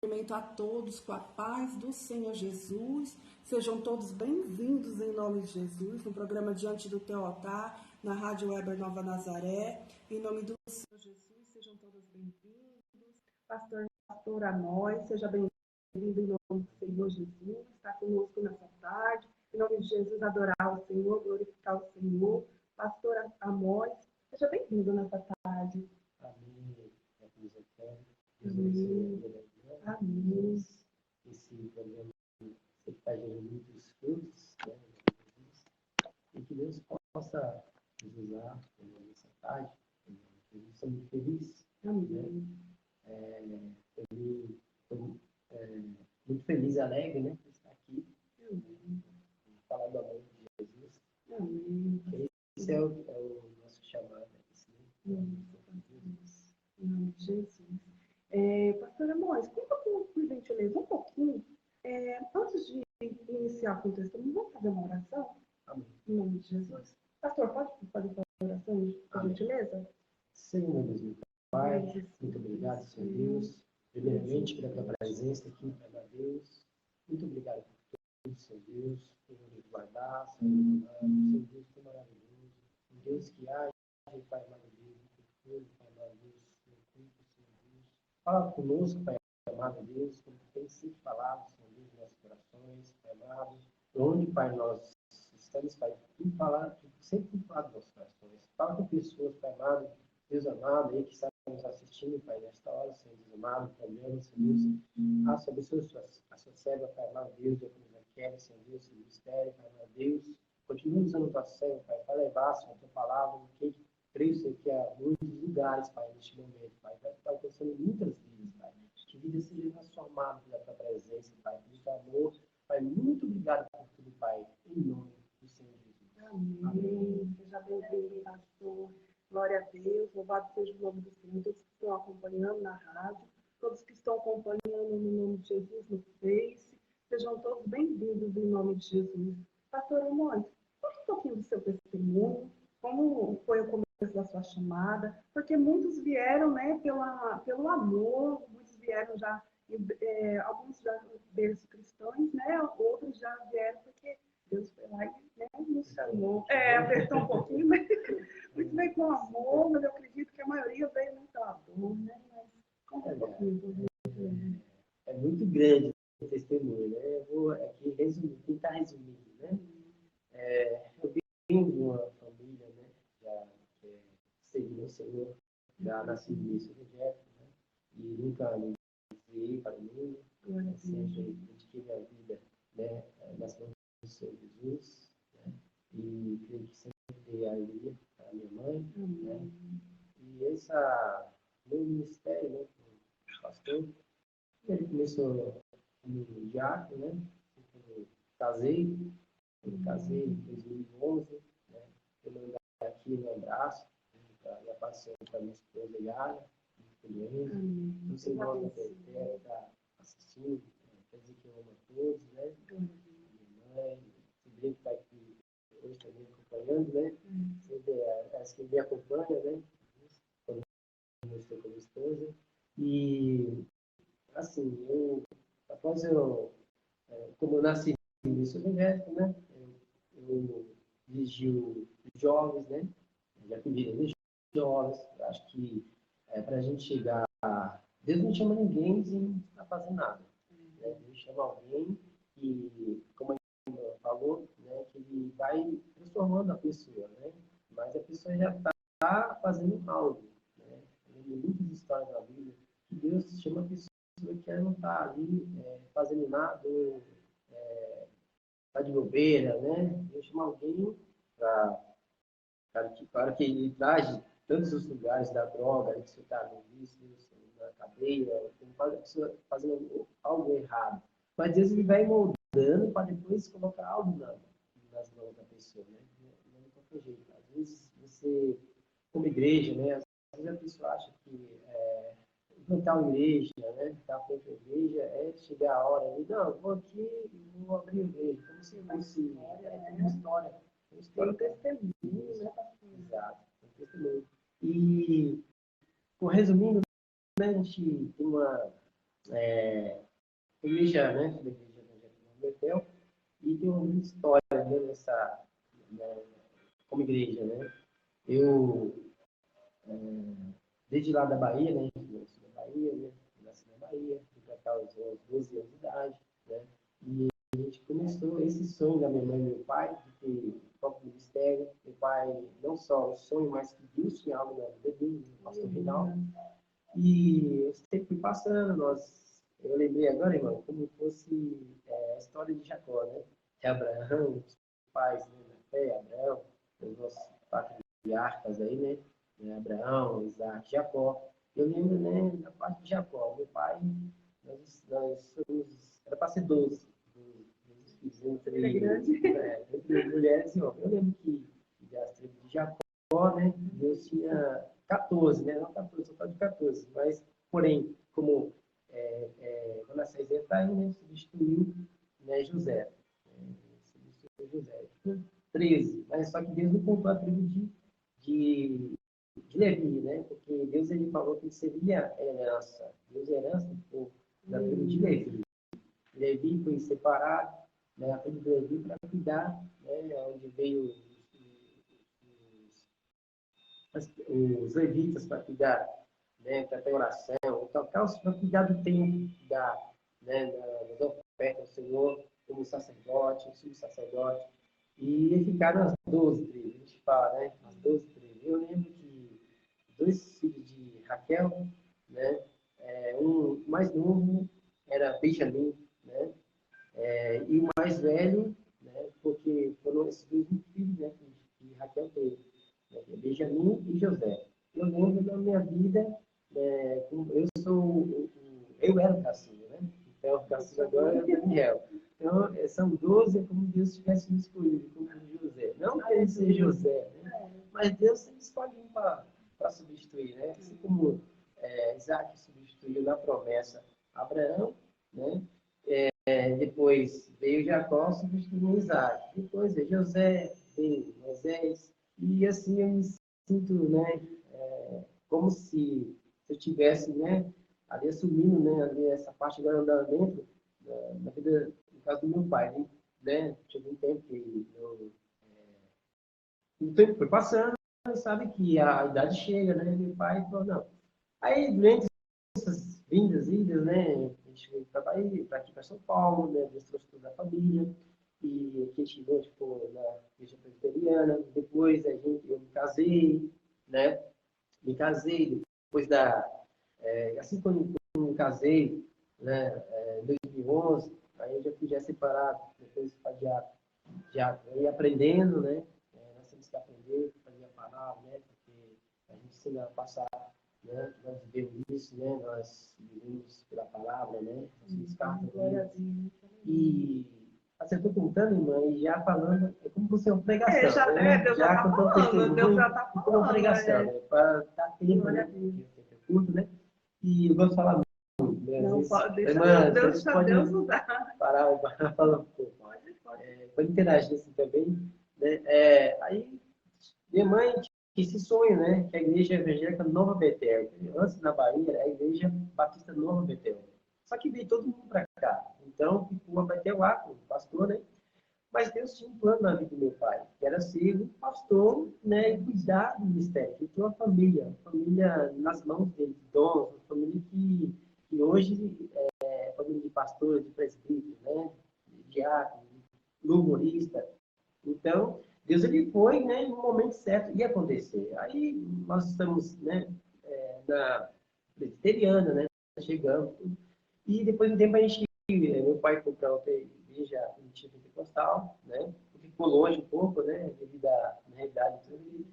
Cumprimento a todos com a paz do Senhor Jesus. Sejam todos bem-vindos em nome de Jesus, no programa Diante do Teu Altar, na Rádio Weber Nova Nazaré. Em nome do Senhor Jesus, sejam todos bem-vindos. Pastor Amós, seja bem-vindo em nome do Senhor Jesus. Está conosco nessa tarde. Em nome de Jesus, adorar o Senhor, glorificar o Senhor. Pastor Amós, seja bem-vindo nessa tarde. Amém. Amém. Amém. Esse programa que está gerando muitos frutos, né? E que Deus possa nos usar nessa tarde. Eu sou muito feliz. Amém. Muito feliz e alegre, né? Por estar aqui. Amém. Falar do amor de Jesus. Amém. Esse é o nosso chamado. Em nome de Jesus. Pastor Amós, conta por gentileza um pouquinho, antes de iniciar com o testemunho, vamos fazer uma oração? Amém. Em nome de Jesus. Pastor, pode fazer a oração, por gentileza? Senhor Deus, meu Pai, muito obrigado, Senhor Deus, primeiramente pela tua presença aqui, Pai Deus. Muito obrigado por tudo, Senhor Deus, por nos guardar, Senhor Deus, que maravilhoso. Um Deus que age, Pai amado Deus, no Pai amado Deus, no culto, Senhor Deus. Fala conosco, Pai amado Deus, como tu tens sempre falado, Senhor Deus, nos nossos corações, Pai amado. Onde, Pai, nós estamos, Pai, tu sempre tem falado nos nossos corações. Fala com pessoas, Pai amado, Deus amado, aí que está nos assistindo, Pai, nesta hora, Senhor Deus amado, programa, Senhor Deus. Abençoe a sua serva, Pai amado, Deus, a comunidade quer, Senhor Deus, esse ministério, Pai amado, Deus. Continue usando a tua serva, Pai, para levar, Senhor, a tua palavra, que creio, Senhor, que há muitos lugares, Pai, neste momento, Pai, vai estar alcançando muitas vidas, Pai. Que vidas sejam transformadas pela tua presença, Pai, pelo teu amor. Pai, muito obrigado por tudo, Pai, em nome do Senhor Jesus. Amém. Amém. Seja bem-vindo, pastor. Glória a Deus. Louvado seja o nome do Senhor. Todos que estão acompanhando na rádio, todos que estão acompanhando no nome de Jesus no Face, sejam todos bem-vindos em nome de Jesus. Pastor Amós, conta um pouquinho do seu testemunho, como foi o começo da sua chamada, porque muitos vieram, né, pelo amor, muitos vieram já, alguns já deles cristãos, né, outros já vieram porque Deus foi lá e, né, nos chamou. Apertou um pouquinho, mas muito bem com amor, mas eu acredito que a maioria veio muito pela dor, né, mas conta um pouquinho por gente. É muito grande o testemunho, né? Eu vou aqui tentar resumir, né? Eu vim de uma família, né? Já seguindo o Senhor, já nasci no início evangélico, né? E nunca me desviei para o mundo. Sempre dediquei minha vida, né, nas mãos do Senhor Jesus, né? E creio que sempre dei alegria para minha mãe, né? E esse meu ministério, né, como pastor, ele começou como diácono, né? Eu casei em 2011, né? Eu mandei aqui um abraço, né, para minha paciente, para minha esposa Yara, muito os irmãos da Betel está assistindo, quer dizer que eu amo a todos, né? Minha mãe, sobrinho que está aqui hoje também acompanhando, né? As que me acompanham, né? Quando eu estou com a minha esposa. E, assim, como eu nasci no início evangélico, né? Eu dirigi os jovens, né? Já pedi os jovens. Acho que para a gente chegar, Deus não chama ninguém sem não estar fazendo nada. Né? Deus chama alguém e, como a gente falou, né? Que ele vai transformando a pessoa, né? Mas a pessoa já está fazendo algo, né? Tem muitas histórias na Bíblia que Deus chama a pessoa que ela não está ali fazendo nada, está de bobeira, né? Deus chama alguém para que ele traz de tantos os lugares da droga, que você está no vício, na cadeia, a pessoa fazendo algo errado. Mas Deus ele vai moldando para depois colocar algo nas mãos da pessoa, né? Não é qualquer jeito. Às vezes você, como igreja, né? Às vezes a pessoa acha que plantar uma igreja, né? Estar frente à igreja é chegar a hora ali, não, eu vou aqui e vou abrir a igreja. Como se fosse uma história. Tem testemunho, né? Exato, tem testemunho. E, resumindo, né, a gente tem igreja, né, da igreja evangélica de Betel, e tem uma grande história, né, nessa, né, como igreja, né? Eu, desde lá da Bahia, né, eu nasci na Bahia, né, nasci na Bahia, fui para cá aos 12 anos de idade, né, e a gente começou esse sonho da minha mãe e meu pai, de ter o próprio ministério. Meu pai, não só o sonho, mas que Deus tinha algo na vida dele, no pastor Rinaldo. E eu sempre fui passando, eu lembrei agora, irmão, como fosse a história de Jacó, né? De Abraão, os pais, né, na fé, Abraão, os nossos patriarcas aí, né? Abraão, Isaac, Jacó. Eu lembro, né, da parte de Jacó. Meu pai, nós somos, era para ser 12, 12 filhos, entre mulheres e homens. Eu lembro que das tribos de Jacó, né, Deus tinha 14, né? Não 14, total de 14. Mas, porém, como Manassés e Efraim, né, substituiu, né, José. Substituiu José. Ficou 13. Mas só que Deus não contou a tribo de, de Levi, né? Porque Deus ele falou que seria herança. Deus é herança do povo da tribo de Levi. Levi foi separado, né, a tribo de Levi para cuidar, né, onde veio os levitas para cuidar, né, para ter oração, para cuidar do templo, né, das ofertas ao Senhor, como sacerdote, o sumo sacerdote. E ficaram as 12 tribos, a gente fala, né, as 12 tribos. Eu lembro que 2 filhos de Raquel, né, um mais novo era Benjamim, né, e o mais velho, né, porque foram esses 2 filhos, né, que Raquel teve, né, Benjamim e José. Eu lembro da minha vida, eu era o caçula, né? Então, o caçula agora é o Daniel. Então, são 12, como Deus tivesse me escolhido, como José. Não que ele seja José, né? Mas Deus sempre escolhe um para substituir, né? Assim como Isaac substituiu na promessa Abraão, né? Depois veio Jacó, substituiu Isaac. Depois veio José, veio Moisés. E assim eu me sinto, né, como se eu tivesse, né, ali assumindo, né, ali essa parte do andamento da vida, no caso do meu pai, né? Chegou um tempo que o tempo foi passando, sabe que a idade chega, né? Meu pai falou, não. Aí, durante essas idas, né? A gente veio para Bahia, para aqui para São Paulo, né? Deus trouxe toda a família. E aqui a gente ficou na igreja presbiteriana. Depois eu me casei, né? Me casei, depois assim quando eu me casei, né? Em 2011, aí eu já fui separado, depois já ia aprendendo, né? Nós temos que aprender, fazer a palavra, né? Porque a gente ensina a passar, né? Nós vivemos isso, né? Nós vivemos pela palavra, né? Nós cartas, e acertou contando, irmã, e já falando, é como você é uma pregação, né? Deus Já tá contando falando, testemunho, Deus já tá como uma falando. pregação, né? Para dar tempo, né? Porque é curto, né? E eu gosto de falar muito, né? Não, deixa irmã, Deus pode usar. parar, falar um pouco. Pode interagir assim também, né? Aí minha mãe tinha esse sonho, né? Que a igreja evangélica Nova Betel, antes na Bahia, era a igreja batista Nova Betel. Só que veio todo mundo para cá. Então, ficou a Betel lá, com o pastor, né? Mas Deus tinha um plano na vida do meu pai, que era ser um pastor, né? E cuidar do ministério. Ele tinha uma família nas mãos dele, de dons, uma família que hoje é família de pastor, de presbítero, né? De diácono, de humorista. Então, Deus ele foi, né, no momento certo, ia acontecer. Aí nós estamos, né, na presbiteriana, né, chegamos. E depois de um tempo a gente, meu pai foi para outra igreja primitiva pentecostal, né, ficou longe um pouco, né, devido à realidade, então ele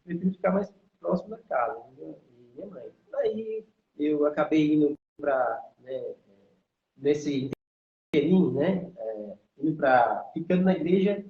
preferiu ficar mais próximo da casa, né, e minha mãe. Aí eu acabei indo para, né, nesse inteirinho, né, ficando na igreja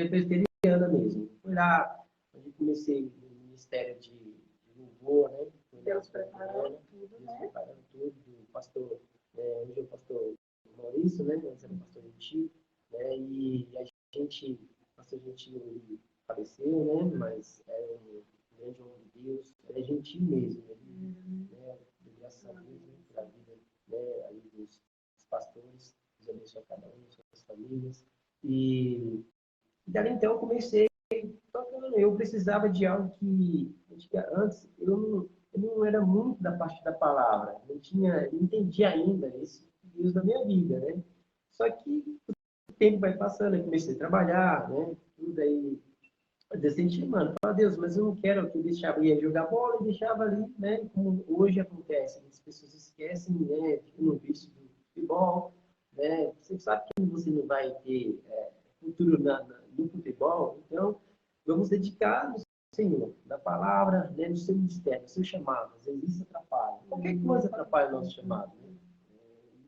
presbiteriana mesmo. Fui lá, onde comecei no ministério de louvor, né? Deus preparando tudo, Deus né? preparando tudo, do pastor, hoje é o pastor Maurício, né? Antes era o pastor Gentil, né? E a gente, o pastor Gentil, ele faleceu, né? Mas é um grande homem de Deus, é gentil mesmo, ele, né? Graças a Deus, né? Pela vida, né? Deus abençoe cada um, suas famílias. E dali então eu comecei tocando. Eu precisava de algo que antes eu não era muito da parte da palavra, não entendia ainda esse Deus da minha vida, né? Só que o tempo vai passando, eu comecei a trabalhar, né? Tudo aí, eu senti, mano, fala, Deus, mas eu não quero que eu deixava, ia jogar bola e deixava ali, né? Como hoje acontece, as pessoas esquecem, né? Ficam no vício do futebol, né? Você sabe que você não vai ter futuro no futebol, então vamos dedicar no Senhor, na palavra, né? No seu ministério, no seu chamado. Às vezes isso atrapalha. Qualquer coisa atrapalha o nosso chamado, né?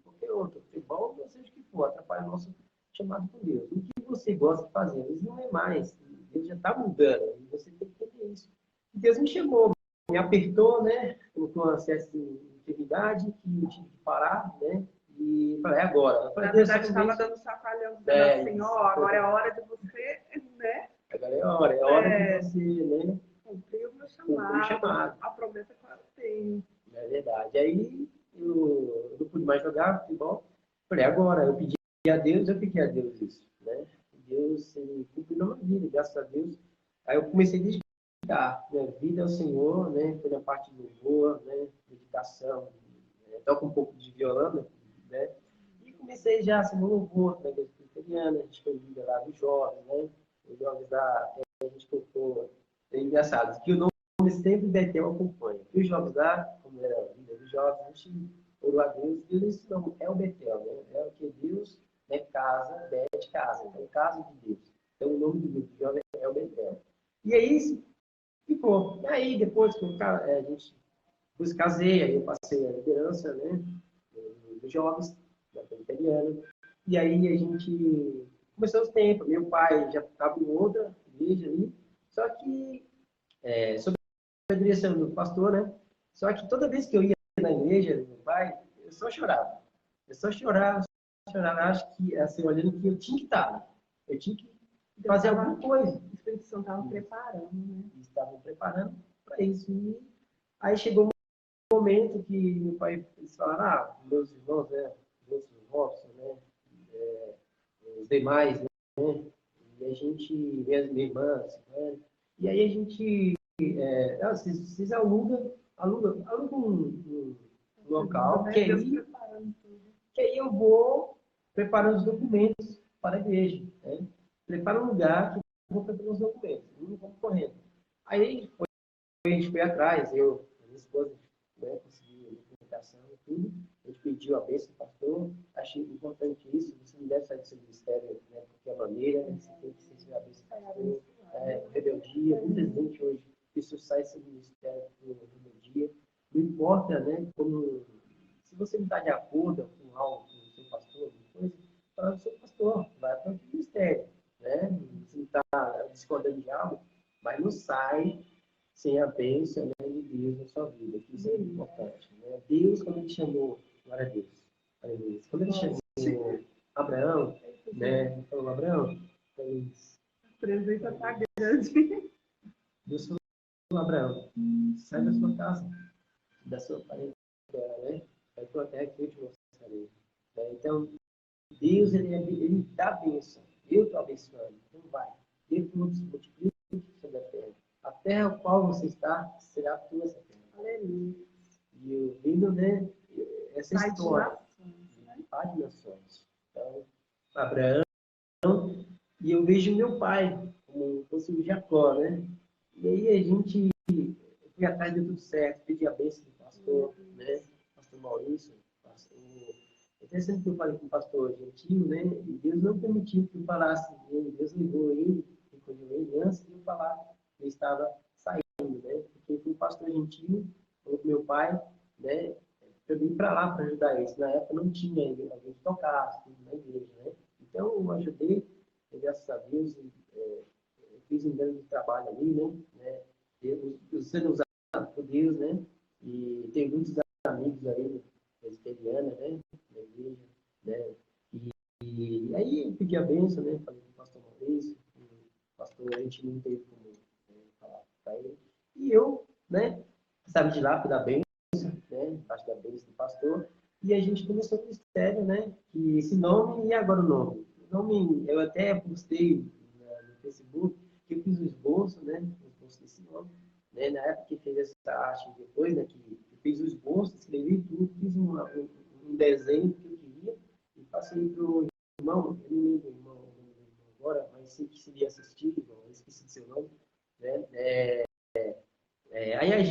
Qualquer outro, futebol, ou seja o que for, atrapalha o nosso chamado por Deus. O que você gosta de fazer, às vezes não é mais. Deus já está mudando, e você tem que entender isso. Deus me chamou, me apertou, né? Colocou uma certa integridade que eu tive que parar, né? E falei, é agora. Eu falei, Na verdade, estava dando chacoalhão, dizendo assim, ó, agora é hora de você, né? Agora é hora de você, né? Cumprir o meu chamado, a promessa que eu tenho. É verdade. Aí eu não pude mais jogar futebol. Falei, agora, eu pedi a Deus, eu pedi a Deus isso, né? Deus cumpriu na minha vida, graças a Deus. Aí eu comecei a dedicar minha vida ao Senhor, né? Foi na parte do louvor, né? Meditação, né? Toco um pouco de violão, né? E comecei já assim, no louvor, na igreja presbiteriana, a gente foi líder lá dos jovens, né? Os jovens a gente colocou, é engraçado, que o nome sempre Betel acompanha. E os jovens lá, como era a vida dos jovens, a gente orou a Deus, Deus ensinou, é o Betel, né? É o que Deus, né, casa, Bete, casa. Então, casa de Deus. Então, o nome do grupo de jovens é o Betel. E aí, isso ficou. E aí, depois que a gente depois casei, aí eu passei a liderança, né, dos jovens, da presbiteriana. E aí a gente começou os tempos. Meu pai já estava em outra igreja ali, só que sob a direção do pastor, né? Só que toda vez que eu ia na igreja do meu pai, eu só chorava. Eu só chorava, chorava. Acho que, assim, olhando que eu tinha que estar. Eu tinha que fazer alguma coisa. O Espírito Santo estava preparando, né? Eles estavam preparando para isso. E aí chegou um momento que meu pai, eles falaram, meus irmãos, né? Meus Robson, né? Os demais, né? E a gente, minha irmã, né? E aí a gente, vocês alugam um local, que aí eu vou preparando os documentos para a igreja, né? Prepara um lugar que eu vou preparar os documentos, não vamos correndo. Aí a gente foi atrás, minha esposa, né, conseguiu a documentação e tudo. A gente pediu a bênção do pastor. Achei importante isso. Você não deve sair do seu ministério, né, de qualquer maneira. Você tem que ser a bênção do pastor. Rebeldia. Muita gente hoje, pessoas saem do seu ministério por rebeldia. Não importa, né, como, se você não está de acordo com algo com o seu pastor, alguma coisa, fala do seu pastor, vai para o ministério. Né? Se não está discordando de algo, mas não sai sem a bênção, né, de Deus na sua vida, que isso é muito importante. Né? Deus, quando ele chamou, glória a Deus, quando ele chamou Abraão, né, ele falou, Abraão, a presença está grande. Deus falou, Abraão, sai da sua casa, da sua parentela, né? Vai para a terra que eu te mostrarei. Então, Deus, ele dá bênção. Eu estou abençoando. Então, vai. Dê frutos, multiplique sobre a terra. A terra ao qual você está será tua essa terra. Aleluia. E eu lindo, né? Essa história. Pai de nações. Então, Abraão, e eu vejo meu pai, como fosse o Jacó, né? E aí a gente foi atrás de tudo certo, pedi a bênção do pastor, né? Pastor Maurício, pastor. Interessante que eu falei com o pastor Gentil, né? E Deus não permitiu que eu falasse dele. Deus levou ele, recolheu ele antes de eu falar que eu estava saindo, né? Porque foi o pastor Gentil, falou com meu pai, né? Eu vim para lá para ajudar eles. Na época não tinha ainda alguém que tocasse na igreja, né? Então eu ajudei, graças a Deus, eu fiz um grande trabalho ali, né? Eu sendo usado por Deus, né? E tem muitos amigos aí, presbiteriana, né? Da igreja, né? E aí eu pedi a bênção, né? Falei com o pastor Maurício, o pastor, a gente não teve como falar para ele. E eu, né? Sabe de lá, fui da bênção, né? Parte da bênção do pastor. E a gente começou a ministério, né? Que esse nome e agora o nome. O nome, eu até postei no Facebook que eu fiz o esboço, né? O esboço desse nome. Né? Na época que fez essa arte, depois, né? Que eu fiz o esboço, escrevi tudo, fiz um desenho que eu queria e passei para o irmão, eu não lembro o irmão agora, mas sei que seria assistir, eu esqueci do seu nome, né? Aí a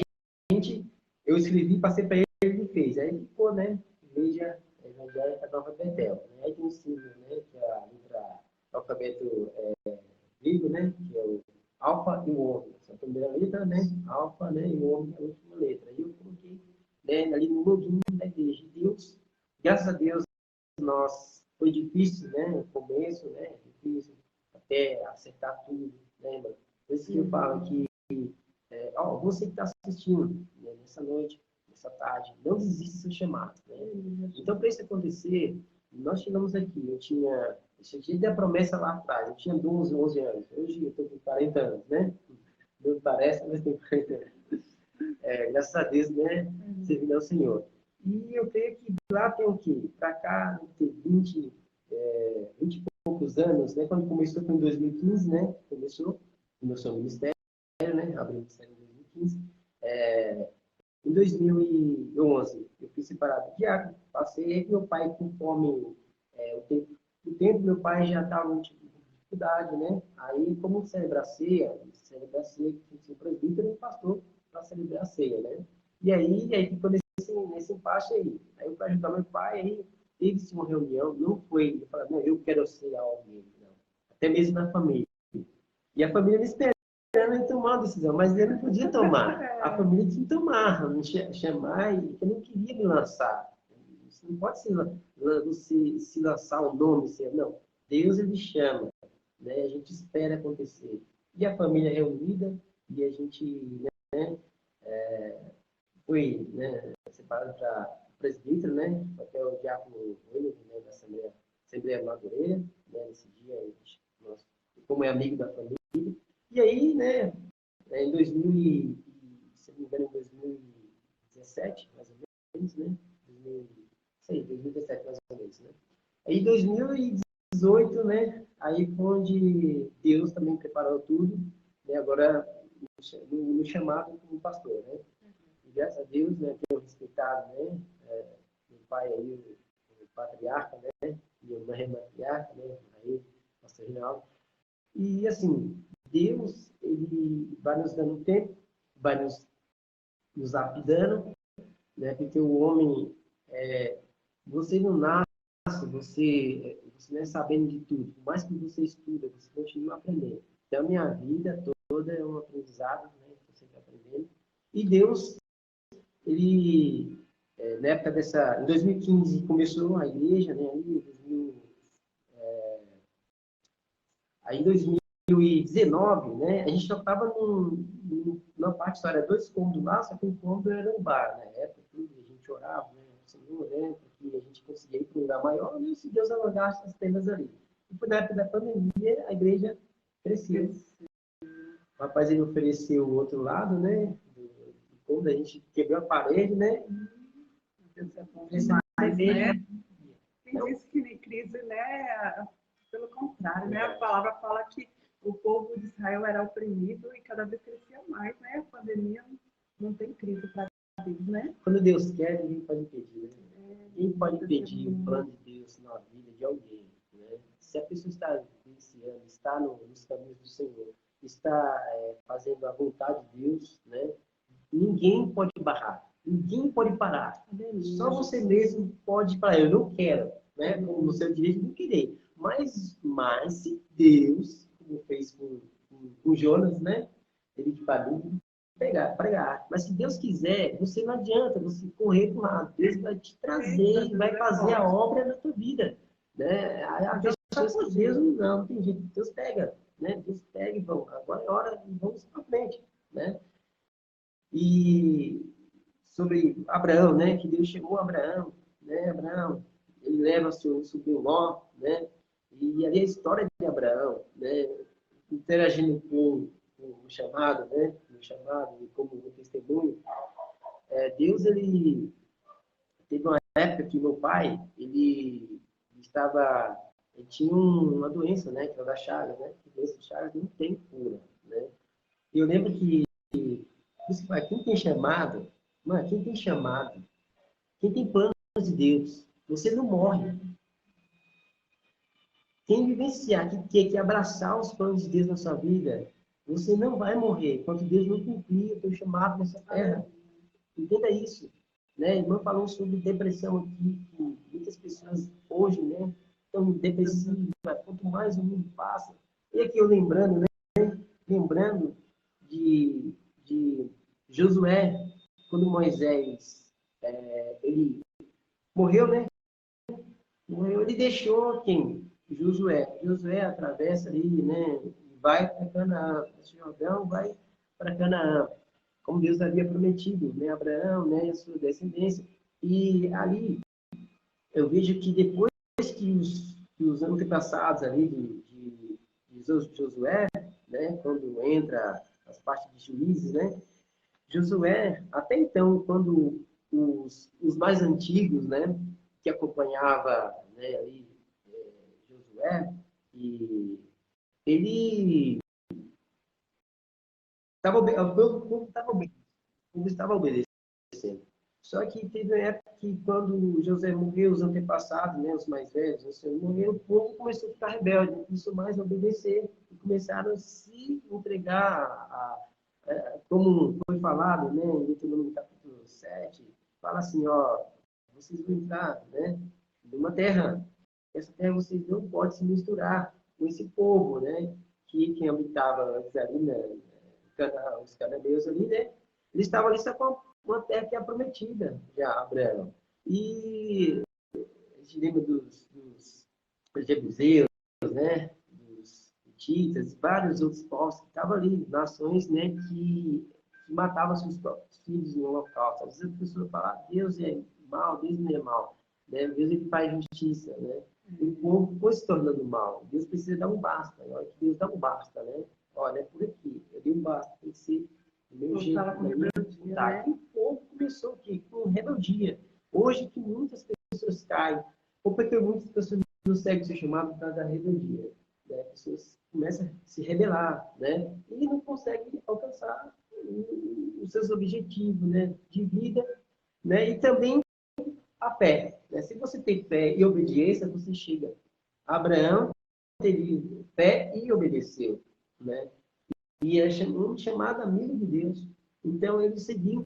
gente, eu escrevi, passei para ele, ele fez. Aí ficou, né? Igreja Evangélica Nova Betel. Né? Aí tem um símbolo, né? Que é a letra alfabeto grego, né? Que é o alfa e o ômega. Essa é a primeira letra, né? Alfa, né? E o ômega é a última letra. Aí eu coloquei, né? Ali no login da igreja. Deus, graças a Deus, foi difícil, né? No começo, né? Difícil até acertar tudo, né, mano? Por isso que eu falo que você que está assistindo, né, nessa noite, nessa tarde, não desista do seu chamado. Né? Então, para isso acontecer, nós chegamos aqui. Eu tinha a promessa lá atrás. Eu tinha 12, 11 anos. Hoje eu estou com 40 anos, né? Não parece, mas tenho 40 anos. Graças a Deus, né? Servindo ao Senhor. E eu creio que lá tem o quê? Para cá, tem 20 e poucos anos, né? Quando começou foi em 2015, né? Começou o ministério, né? Abriu o ministério em 2015. Em 2011, eu fui separado de diácono, passei, meu pai, conforme o tempo, meu pai já estava em dificuldade, né? Aí, como celebrar a ceia, que tinha presbítero e pastor para celebrar a ceia, né? E aí ficou nesse impasse aí. Aí eu, para ajudar meu pai, aí teve-se uma reunião, não foi, eu falei, não, eu quero ser alguém, não. Até mesmo na família. E a família me esperava ele tomar uma decisão, mas ele não podia tomar. A família tinha que tomar, me chamar, e eu não queria me lançar. Você não pode se lançar um nome, não. Deus, ele chama, né? A gente espera acontecer. E a família reunida, e a gente, né, foi, né, separado para presbítero, né, até o diácono único, né, da Assembleia Madureira, né, nesse dia, nós, como é amigo da família. E aí, né, em 2000, se não me engano, em 2017, mais ou menos, né? 2017, mais ou menos, né? Aí, em 2018, né? Aí foi onde Deus também preparou tudo, né? Agora, no chamado como pastor, né? E graças a Deus, né? Tenho respeitado, né? Meu pai aí, o patriarca, né? Minha mãe é matriarca, né? Aí, pastor Rinaldo. E, assim, Deus, ele vai nos dando tempo, vai nos lapidando, né? Porque o homem, você não nasce, você não é sabendo de tudo. Por mais que você estuda, você continua aprendendo. Então, a minha vida toda é um aprendizado, né? Estou sempre aprendendo. E Deus, ele, na época em 2015 começou a igreja, né? Aí em 2019, né, a gente só estava numa parte só, era 2 cômodos lá, só que um cômodo era um bar, né? Época, tudo, a gente orava, né? O Senhor, né? Porque a gente conseguia ir para um lugar maior, e se Deus alugasse as tendas ali. E foi na época da pandemia, a igreja cresceu. O rapaz, ele ofereceu o outro lado, né? Quando a gente quebrou a parede, né? Deus é bom demais, né? Quem disse que crise, né? Pelo contrário, né? A palavra fala que o povo de Israel era oprimido e cada vez crescia mais, né? A pandemia não tem crise para Deus, né? Quando Deus quer, ninguém pode impedir, né? Ninguém pode impedir o plano de Deus na vida de alguém, né? Se a pessoa está iniciando, está nos caminhos do Senhor, está fazendo a vontade de Deus, né? Ninguém pode barrar, ninguém pode parar. Só você mesmo pode falar, eu não quero, né? No seu direito de não querer. Mas se Deus, como fez com Jonas, né? Ele pariu, pregar. Mas se Deus quiser, você não adianta você correr para o lado. Deus vai te trazer, vai fazer a obra na tua vida. Né? A pessoa, Deus não tem jeito. Deus pega, né? Deus pega e vamos. Agora é hora e vamos para frente, né? E sobre Abraão, né? Que Deus chamou Abraão, né? Abraão, ele leva seu sobrinho Ló, né? E ali a história de Abraão, né? Interagindo com o chamado, né? O chamado e como o testemunho. Deus, ele teve uma época que meu pai, ele tinha uma doença, né, que era da Chagas, né? Que doença de Chagas não tem cura, né? E eu lembro que quem tem chamado, mano, quem tem chamado, quem tem planos de Deus, você não morre. Quem vivenciar, que abraçar os planos de Deus na sua vida, você não vai morrer enquanto Deus não cumprir o teu chamado nessa terra. Entenda isso. Né? A irmã falou sobre depressão aqui, que muitas pessoas hoje, né, estão depressivas, quanto mais o mundo passa. E aqui eu lembrando, né, lembrando de Josué, quando Moisés, ele morreu, né? Morreu, ele deixou quem? Josué. Josué atravessa ali, né? Vai para Canaã. Esse Jordão vai para Canaã, como Deus havia prometido, né? Abraão, né? E a sua descendência. E ali eu vejo que depois que os antepassados ali de Josué, né? Quando entra as partes de juízes, né? Josué, até então, quando os mais antigos, né, que acompanhava, né, ali, Josué, e ele estava o povo estava obedecendo. Só que teve uma época que quando José morreu, os antepassados, né, os mais velhos, morreram, o povo começou a ficar rebelde, não começou mais a obedecer e começaram a se entregar como foi falado, né, em Deuteronômio capítulo 7, fala assim, ó, vocês vão entrar, né, numa terra, essa terra vocês não podem se misturar com esse povo, né, que quem habitava antes ali, né, os cananeus ali, né, eles estavam ali só com uma terra que é prometida, já, Abraão. E a gente lembra dos jebuseus, né, hititas, vários outros povos que estavam ali, nações, né, que matavam seus próprios filhos no holocausto. Às vezes a pessoa fala, ah, Deus é mal, Deus não é mal, né? Deus ele faz justiça, né? E o povo foi se tornando mal. Deus precisa dar um basta, na hora que Deus dá um basta, né? Olha, é por aqui, eu dei um basta, tem que ser do meu jeito, da minha vontade. E o povo começou aqui com rebeldia. Hoje que muitas pessoas caem, ou porque muitas pessoas não seguem o seu chamado por causa da rebeldia. Né? As pessoas começam a se rebelar, né? E não conseguem alcançar os seus objetivos, né? De vida, né? E também a fé. Né? Se você tem fé e obediência, você chega. Abraão teve fé e obedeceu, né? E é chamado amigo de Deus. Então ele seguiu.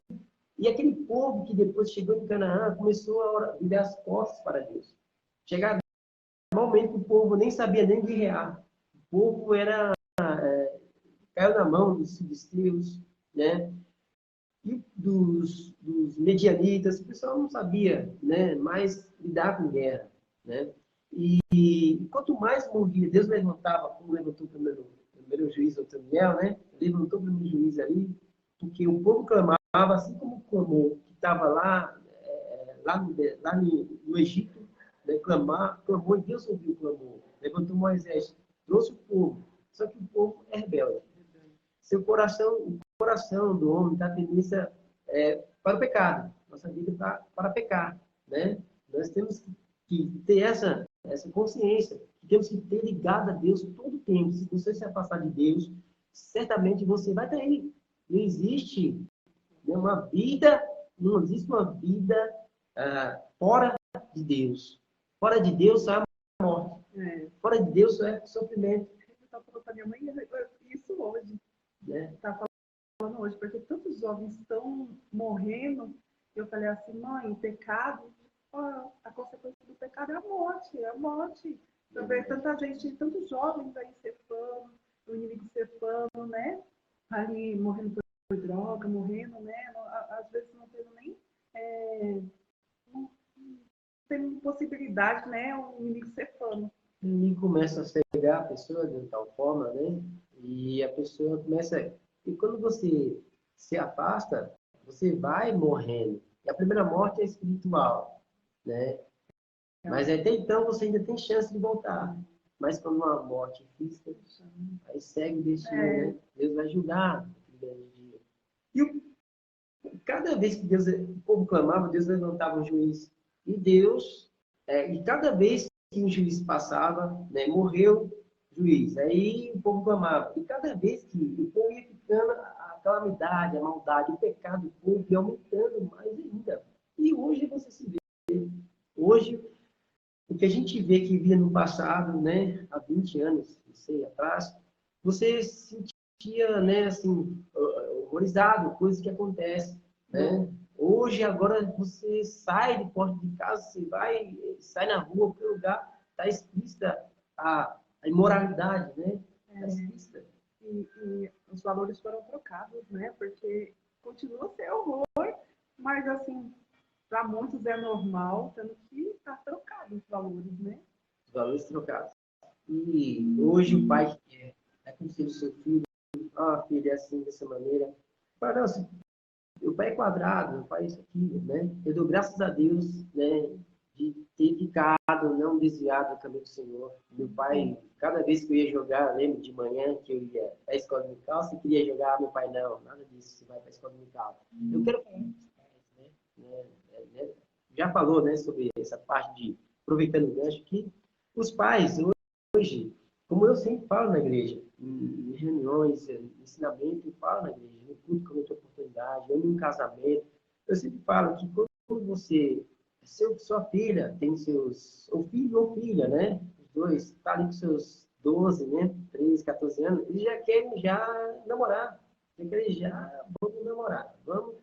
E aquele povo que depois chegou em Canaã começou a virar as costas para Deus. Chegar no momento que o povo nem sabia nem guerrear. O povo caiu na mão dos filisteus, né? E dos medianitas, o pessoal não sabia, né? Mais lidar com guerra, né? E quanto mais morria, Deus levantava, como levantou o primeiro juiz, o Daniel, né? Levantou o primeiro juiz ali, porque o povo clamava, assim como clamou, que estava lá no Egito, né? Clamou e Deus ouviu o clamor. Levantou Moisés, trouxe o povo. Só que o povo é rebelde. O coração do homem está tendência para o pecado. Nossa vida está para pecar, né? Nós temos que ter essa consciência, que temos que ter ligado a Deus todo o tempo. Se você se afastar de Deus, certamente você vai cair. Não existe, né, não existe uma vida fora de Deus. Fora de Deus só é a morte. Fora de Deus só é sofrimento. Eu estava falando para minha mãe isso hoje. Né? Está falando hoje, porque tantos jovens estão morrendo. Eu falei assim, mãe, o pecado, a consequência do pecado é a morte, é a morte. Eu vejo tanta gente, tantos jovens aí cefando, o inimigo cefando, né? Ali morrendo por droga, morrendo, né? Às vezes não tendo nem. Não tem possibilidade, né? O inimigo cefando. O inimigo começa a cegar a pessoa de tal forma, né? E a pessoa começa. E quando você se afasta, você vai morrendo. E a primeira morte é espiritual, né? Mas até então você ainda tem chance de voltar. Mas quando uma morte física, aí segue o destino, né? Deus vai julgar aquele grande dia. E cada vez que o povo clamava, Deus levantava um juiz. E Deus, e cada vez que um juiz passava, né, morreu o juiz. Aí o povo clamava. E cada vez que o povo ia ficando, a calamidade, a maldade, o pecado do povo ia aumentando mais ainda. E hoje você se vê. Hoje, o que a gente vê que via no passado, né, há 20 anos, não sei, atrás, você se sentia, né, assim, horrorizado, coisas que acontecem, né? Hoje, agora, você sai de porta de casa, você vai, sai na rua, qualquer lugar, está explícita a imoralidade, né? Está explícita. E os valores foram trocados, né? Porque continua a ser horror, mas assim, para muitos é normal, tendo que estar trocado os valores, né? Os valores trocados. E hoje o pai aconselha o seu filho, filho, é assim, dessa maneira. Fala, não, meu pai é quadrado, meu pai é isso aqui, né? Eu dou graças a Deus, né, de ter ficado, não desviado do caminho do Senhor. Meu pai, cada vez que eu ia jogar, lembro de manhã que eu ia à escola dominical, se queria jogar, meu pai, não, nada disso, você vai para a escola dominical. Eu quero já falou, né, sobre essa parte de, aproveitando o gancho aqui, os pais hoje, como eu sempre falo na igreja, em reuniões, em ensinamento, eu falo na igreja, no culto que eu tenho oportunidade, ou em um casamento, eu sempre falo que quando você, sua filha tem seus, ou filho ou filha, né, os dois, está ali com seus 12, né, 13, 14 anos, eles já querem já namorar, já querem já, vamos namorar, vamos,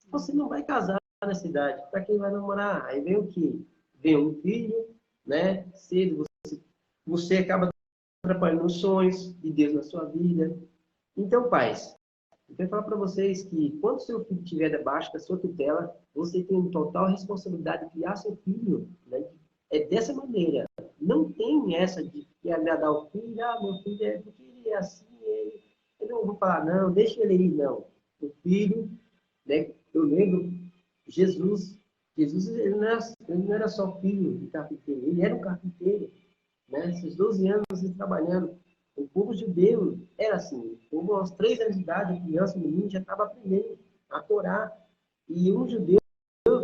você não vai casar na cidade, para quem vai namorar? Aí vem o quê? Vem um filho, né, cedo, você acaba atrapalhando os sonhos de Deus na sua vida. Então, pais, eu quero falar para vocês que quando seu filho estiver debaixo da sua tutela, você tem total responsabilidade de criar seu filho, né? É dessa maneira. Não tem essa de que agradar o filho, meu filho é porque ele é assim, eu não vou falar, não, deixa ele ir, não. O filho, né? Eu lembro, Jesus ele não era só filho de carpinteiro, ele era um carpinteiro, né? Esses 12 anos ele trabalhando. O povo judeu era assim. O povo, aos 3 anos de idade, a criança, o menino, já estava aprendendo a Torá. E um judeu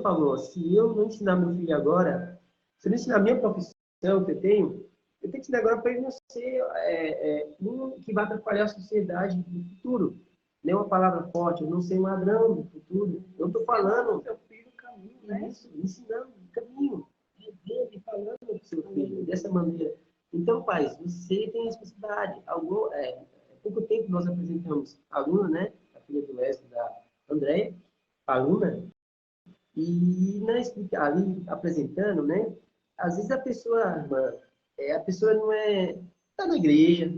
falou, se eu não ensinar meu filho agora, se eu não ensinar a minha profissão que eu tenho que ensinar agora para ele não ser um que vai atrapalhar a sociedade no futuro. Nem uma palavra forte, eu não ser um ladrão no futuro. Eu estou falando... Seu filho o caminho, né? Isso, ensinando o caminho. E falando para o seu filho dessa maneira. Então, pais, você tem responsabilidade. Há pouco tempo nós apresentamos a aluna, né? A filha do Wesley, da Andréia, a aluna, e ali apresentando, né? Às vezes a pessoa, a pessoa não está na igreja,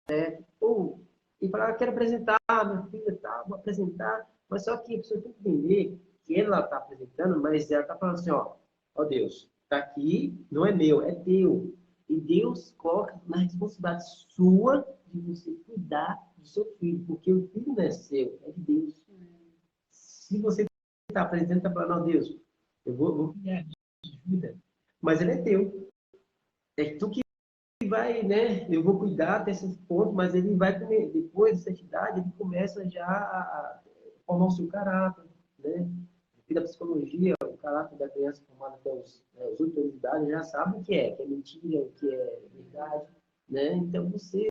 certo? Ou, e fala, quero apresentar, minha filha, tá, vou apresentar, mas só que a pessoa tem que entender que ela está apresentando, mas ela está falando assim, ó Deus, está aqui, não é meu, é teu. E Deus coloca na responsabilidade sua de você cuidar do seu filho, porque o filho não é seu, é de Deus. Se você está apresentando, está falando, ó Deus, eu vou cuidar de vida, mas ele é teu. É tu que vai, né? Eu vou cuidar desse ponto, mas ele vai comer, depois dessa idade, ele começa já a formar o seu caráter, né? Da psicologia, o caráter da criança formado até os 8 anos de idade já sabe o que é mentira, o que é verdade, né? Então você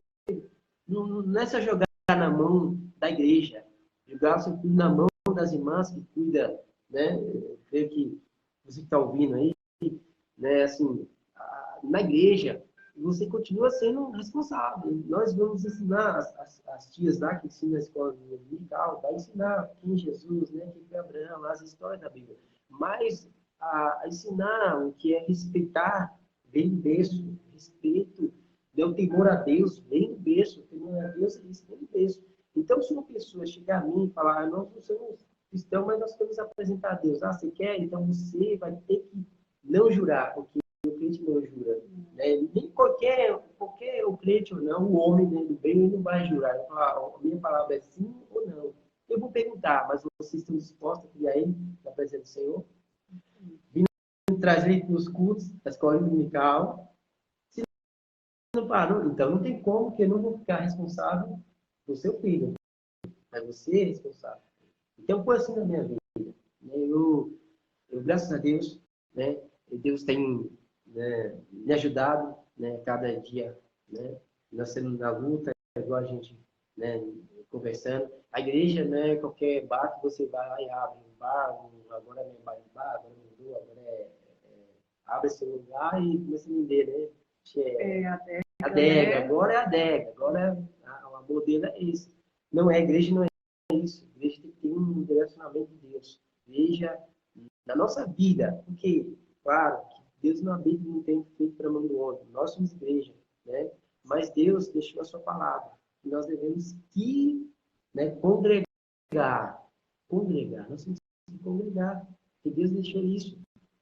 não é só jogar na mão da igreja, jogar o seu filho na mão das irmãs que cuida, né? Eu creio que você que está ouvindo aí, né? Assim, na igreja, você continua sendo responsável. Nós vamos ensinar as tias lá que ensinam a escola dominical, vai ensinar quem é Jesus, né? Quem foi Abraão, as histórias da Bíblia. Mas a ensinar o que é respeitar, vem do berço, respeito, né? O temor a Deus, vem do berço, o temor a Deus, vem do berço. Então, se uma pessoa chegar a mim e falar, nós não somos cristãos, mas nós queremos apresentar a Deus. Você quer? Então você vai ter que não jurar, porque o crente não jura. Né? Nem qualquer o crente ou não, o homem, né, do bem, ele não vai jurar. Ele fala, a minha palavra é sim ou não. Eu vou perguntar, mas vocês estão dispostos a criar ele na presença do Senhor? Vindo trazer ele para os cultos, da escola dominical. Se não parou, então não tem como que eu não vou ficar responsável do seu filho. Mas você é responsável. Então, foi assim na minha vida. Né? Eu, graças a Deus, né, Deus tem, né, me ajudado, né, cada dia, né? Nós estamos na luta, igual a gente, né, conversando. A igreja, né, qualquer bar que você vai lá e abre um bar, agora não é bar de bar, agora mudou, agora abre esse lugar e começa a vender, né? Adega, agora é adega, agora o amor dele é esse. Não é, a igreja não é isso. A igreja tem que ter um direcionamento de Deus. Veja na nossa vida, porque, claro, que Deus não habita e não tem feito para a mão do homem. Nós somos igreja, né? Mas Deus deixou a sua palavra. E nós devemos que, né, congregar. Nós temos que congregar. Porque Deus deixou isso.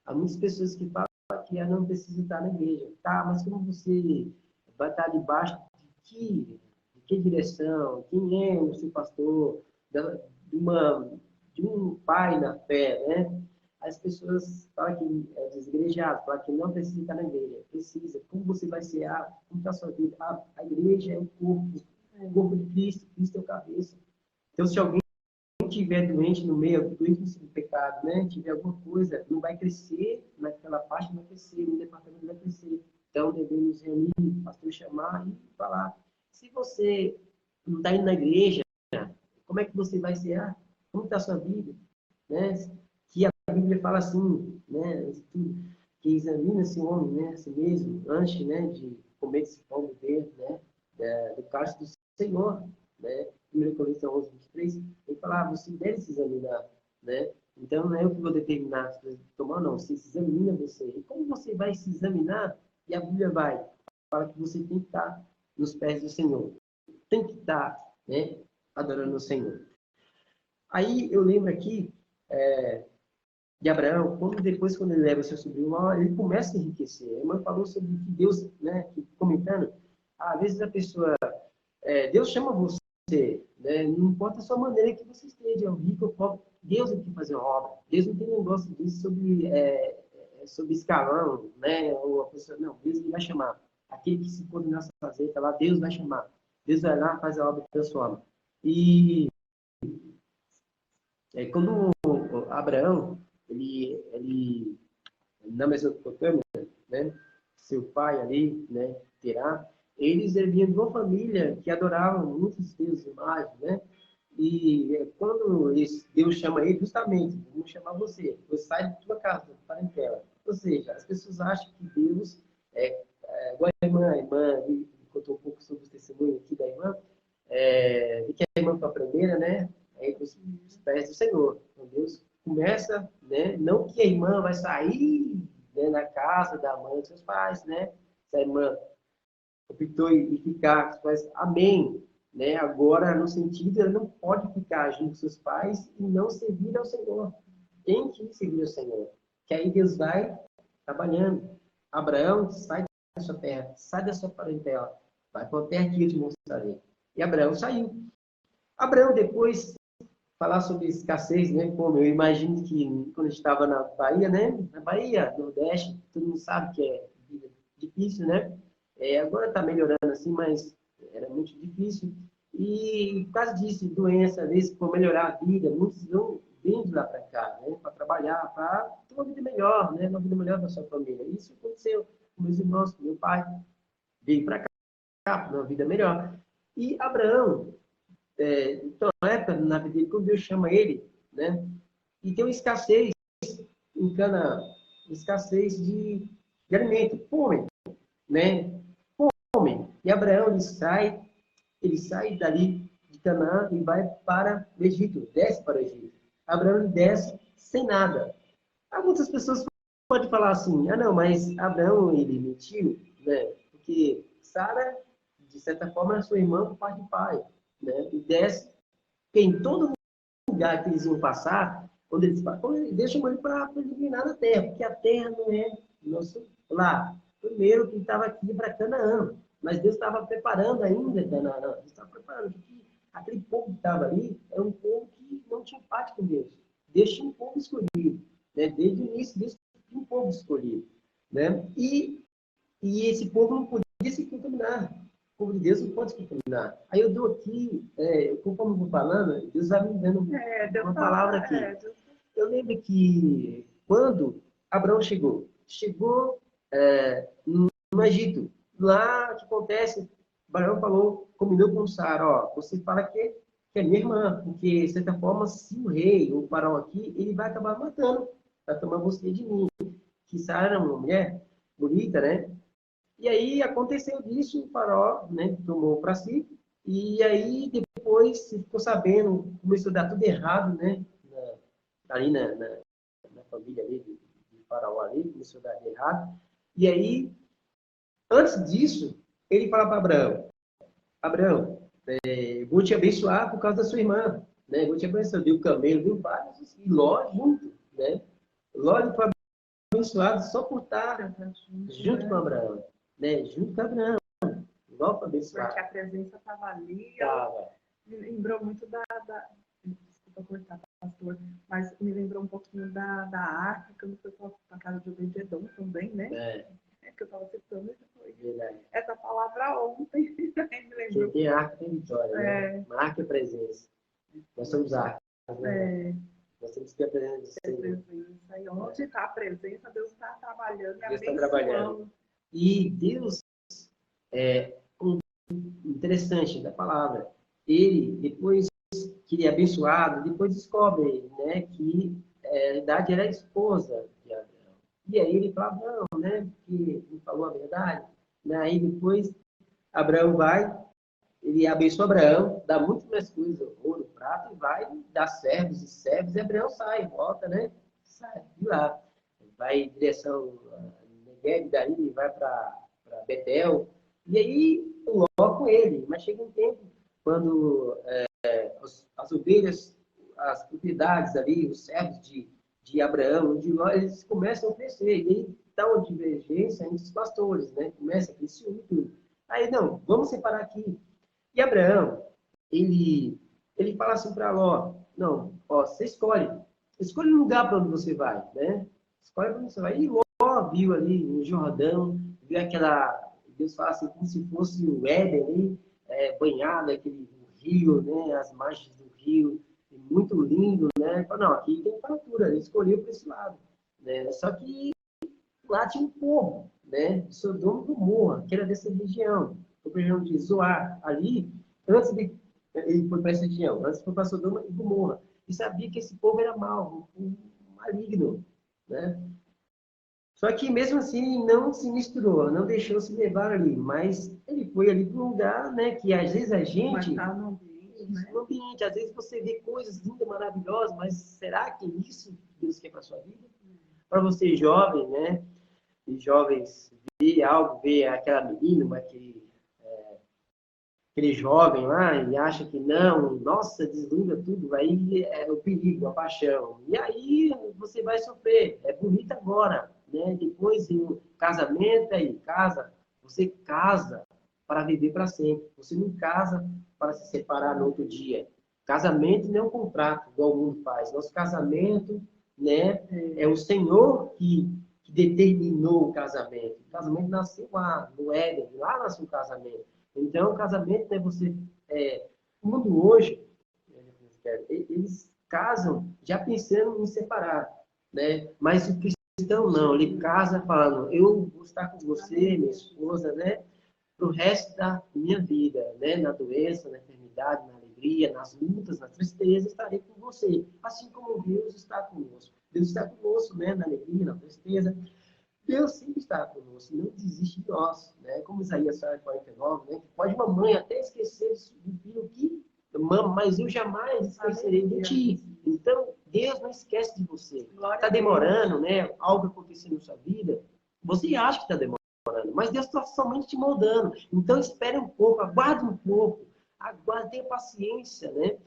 Há muitas pessoas que falam que não precisa estar na igreja. Tá, mas como você vai estar debaixo de que direção? Quem é o seu pastor? De um pai na fé, né? As pessoas falam que é desigrejado, falam que não precisa estar na igreja. Precisa. Como você vai ser? Como está a sua vida? A igreja é o corpo de Cristo. Cristo é o cabeça. Então, se alguém estiver doente no meio, doente no pecado, né? Tiver alguma coisa, não vai crescer naquela parte, não vai crescer, no departamento não vai crescer. Então, devemos reunir, o pastor chamar e falar. Se você não está indo na igreja, como é que você vai ser? Como está a sua vida? Né? Que a Bíblia fala assim, né? Que examina-se o homem, né? A si mesmo, antes, né? De comer esse pão beber, né? Do cálice do Senhor, né? 1 Coríntios 11, 23, ele fala, você deve se examinar, né? Então, não é eu que vou determinar se você tomar ou não, você se examina você. E como você vai se examinar? E a Bíblia fala que você tem que estar nos pés do Senhor. Tem que estar, né? Adorando o Senhor. Aí, eu lembro aqui de Abraão, quando ele leva seu sobrinho lá, ele começa a enriquecer. A irmã falou sobre que Deus, né? Comentando, às vezes a pessoa, Deus chama você, né? Não importa a sua maneira que você esteja, rico ou pobre, Deus é que faz a obra. Deus não tem negócio disso sobre escalão, né? Ou a pessoa, não, Deus vai chamar. Aquele que se pôr nessa fazenda lá, Deus vai chamar. Deus vai lá, faz a obra e transforma. E quando Abraão, ele na Mesopotâmia, né? Seu pai ali, né? Terá, eles vinham de uma família que adoravam muitos deuses imagens, né? E quando Deus chama ele, justamente, vamos chamar você sai de tua casa, parentela. Ou seja, as pessoas acham que Deus igual a irmã me contou um pouco sobre o testemunho aqui da irmã, e que a irmã foi a primeira, né? Os pés do Senhor. Então Deus começa, né? Não que a irmã vai sair, né, na casa da mãe dos seus pais, né? Se a irmã optou em ficar com os pais, amém. Né? Agora, no sentido, ela não pode ficar junto com seus pais e não servir ao Senhor. Tem que servir ao Senhor. Que aí Deus vai trabalhando. Abraão, sai da sua terra, sai da sua parentela, vai para a terra que eu te mostrarei. E Abraão saiu. Abraão, depois, falar sobre escassez, né? Como eu imagino que quando estava na Bahia, né? Na Bahia, no Nordeste, todo mundo sabe que é difícil, né? Agora está melhorando assim, mas era muito difícil. E por causa disso, doença, às vezes, para melhorar a vida, muitos não vêm de lá para cá, né? Para trabalhar, para ter uma vida melhor, né? Uma vida melhor para sua família. Isso aconteceu com meus irmãos, com meu pai. Veio para cá para uma vida melhor. E Abraão, então, na época, na vida dele, quando Deus chama ele, né? E tem uma escassez em Canaã, escassez de alimento, fome, né? Fome. E Abraão, ele sai dali de Canaã e vai para o Egito, desce para o Egito. Abraão desce sem nada. Muitas pessoas podem falar assim, não, mas Abraão, ele mentiu, né? Porque Sara, de certa forma, era sua irmã por parte de pai, né? E desce, porque em todo lugar que eles iam passar, quando eles deixam ele para eliminar a terra, porque a terra não é nosso lar. Primeiro, que estava aqui para Canaã, mas Deus estava preparando ainda Canaã. Deus estava preparando, porque aquele povo que estava ali era um povo que não tinha parte com Deus. Deus tinha um povo escolhido, né? Desde o início, Deus tinha um povo escolhido, né? E esse povo não podia se contaminar. O povo de Deus não pode se contaminar. Aí eu dou aqui, conforme eu vou falando, Deus vai me dando uma palavra aqui. Eu lembro que quando Abraão chegou, chegou no Egito. Lá, o que acontece? Abraão falou, combinou com Sara, ó, você fala que é minha irmã, porque, de certa forma, se o rei, o faraó aqui, ele vai acabar matando, vai tomar você de mim. Que Sara era uma mulher bonita, né? E aí aconteceu disso, o faraó, né, tomou para si, e aí depois se ficou sabendo, começou a dar tudo errado, né? Ali na família ali, do faraó ali, começou a dar errado. E aí, antes disso, ele fala para Abraão, Abraão, vou te abençoar por causa da sua irmã, né? Vou te abençoar, viu o camelo, viu vários, e Ló junto, né? Ló foi abençoado só por estar junto com Abraão, né? Junto com Abraão. Ló foi abençoado. Porque a presença estava ali. Tava. Me lembrou muito desculpa cortar, pastor, mas me lembrou um pouquinho da arca, quando foi para a casa de Obed-edom também, né? Que eu estava citando essa palavra ontem. Me lembrou. Quem tem arca tem vitória, né? Marca a presença. Nós somos arca. Né? Nós temos que ter a presença do Senhor. E onde está a presença, Deus está trabalhando. Deus está trabalhando. E Deus, interessante da palavra, ele, depois que ele é abençoado, depois descobre, né, que na verdade era a esposa de Abraão. E aí ele fala, não, né, que ele falou a verdade. Aí depois Abraão vai, ele abençoa Abraão, dá muito mais coisas, ouro, prata, e vai dar servos, e Abraão sai, volta, né? Sai de lá. Vai em direção a Negueb, daí vai para Betel, e aí Ló com ele. Mas chega um tempo, quando as ovelhas, as propriedades ali, os servos de Abraão, de Ló, eles começam a crescer, e aí dá uma divergência entre os pastores, né? Começa a crescer tudo. Aí, não, vamos separar aqui. E Abraão, ele fala assim para Ló, não, ó, você escolhe o lugar para onde você vai, né? Escolhe para onde você vai. E Ló viu ali no Jordão, viu aquela, Deus fala assim, como se fosse o Éden ali, banhado, aquele rio, né? As margens do rio, muito lindo, né? Ele falou, não, aqui tem fartura, ele escolheu para esse lado, né? Só que lá tinha um povo, né? De Sodoma e Gomorra, que era dessa região. Foi para a região de Zoar, ali, antes de ele foi para essa região, antes foi para Sodoma e Gomorra. E sabia que esse povo era mau, um maligno, né? Só que mesmo assim não se misturou, não deixou se levar ali, mas ele foi ali para um lugar, né? Que às vezes a gente no ambiente, às vezes você vê coisas lindas, maravilhosas, mas será que é isso que Deus quer para sua vida? Para você jovem, né? E jovens vê aquela menina, aquele jovem lá e acha que não, nossa, deslumbra tudo, aí é o perigo, a paixão. E aí você vai sofrer, é bonito agora, né? Depois do casamento, aí casa, você casa para viver para sempre. Você não casa para se separar no outro dia. Casamento não é um contrato, igual o mundo faz. Nosso casamento, né, é o Senhor que determinou o casamento. O casamento nasceu lá, no Éden, lá nasceu o casamento. Então, o casamento, né, o mundo hoje, eles casam já pensando em separar, né? Mas o cristão não, ele casa falando, eu vou estar com você, minha esposa, né? Para o resto da minha vida, né? Na doença, na enfermidade, na alegria, nas lutas, na tristeza, estarei com você. Assim como Deus está conosco. Deus está conosco, né? Na alegria, na tristeza. Deus sempre está conosco, não desiste de nós, né? Como Isaías 49, né? Pode mamãe até esquecer do filho que mama, mas eu jamais esquecerei de ti. Então, Deus não esquece de você. Está demorando, né? Algo acontecendo na sua vida, você acha que está demorando, mas Deus está somente te moldando. Então, espere um pouco, aguarde um pouco, aguarde, tenha paciência, né?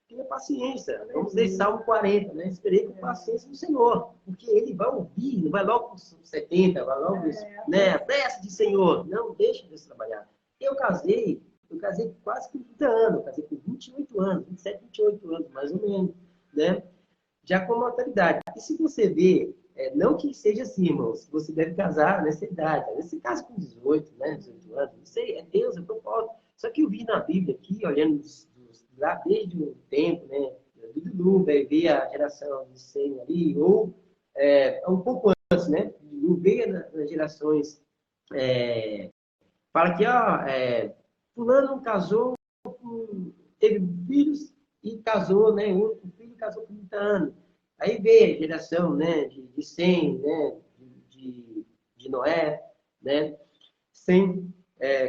Tenha paciência. Vamos ler Salmo 40, né? Esperei com paciência no Senhor, porque Ele vai ouvir, não vai logo com 70, vai logo, né? Pressa de Senhor, não deixe Deus trabalhar. Eu casei quase com 30 anos, casei com 28 anos, 27, 28 anos, mais ou menos, né? Já com maturidade. E se você vê, não que seja assim, irmãos, você deve casar nessa idade. Você casa com 18, né? 18 anos, não sei, é Deus, é propósito. Só que eu vi na Bíblia aqui, olhando lá desde o tempo, né? Do Dudu, ver a geração de Sem ali, ou um pouco antes, né? não vê nas gerações. Fala que, ó, fulano casou, teve filhos e casou, né? O filho casou com 30 anos. Aí vê a geração, né? De Sem, né? De Noé, né? Sem,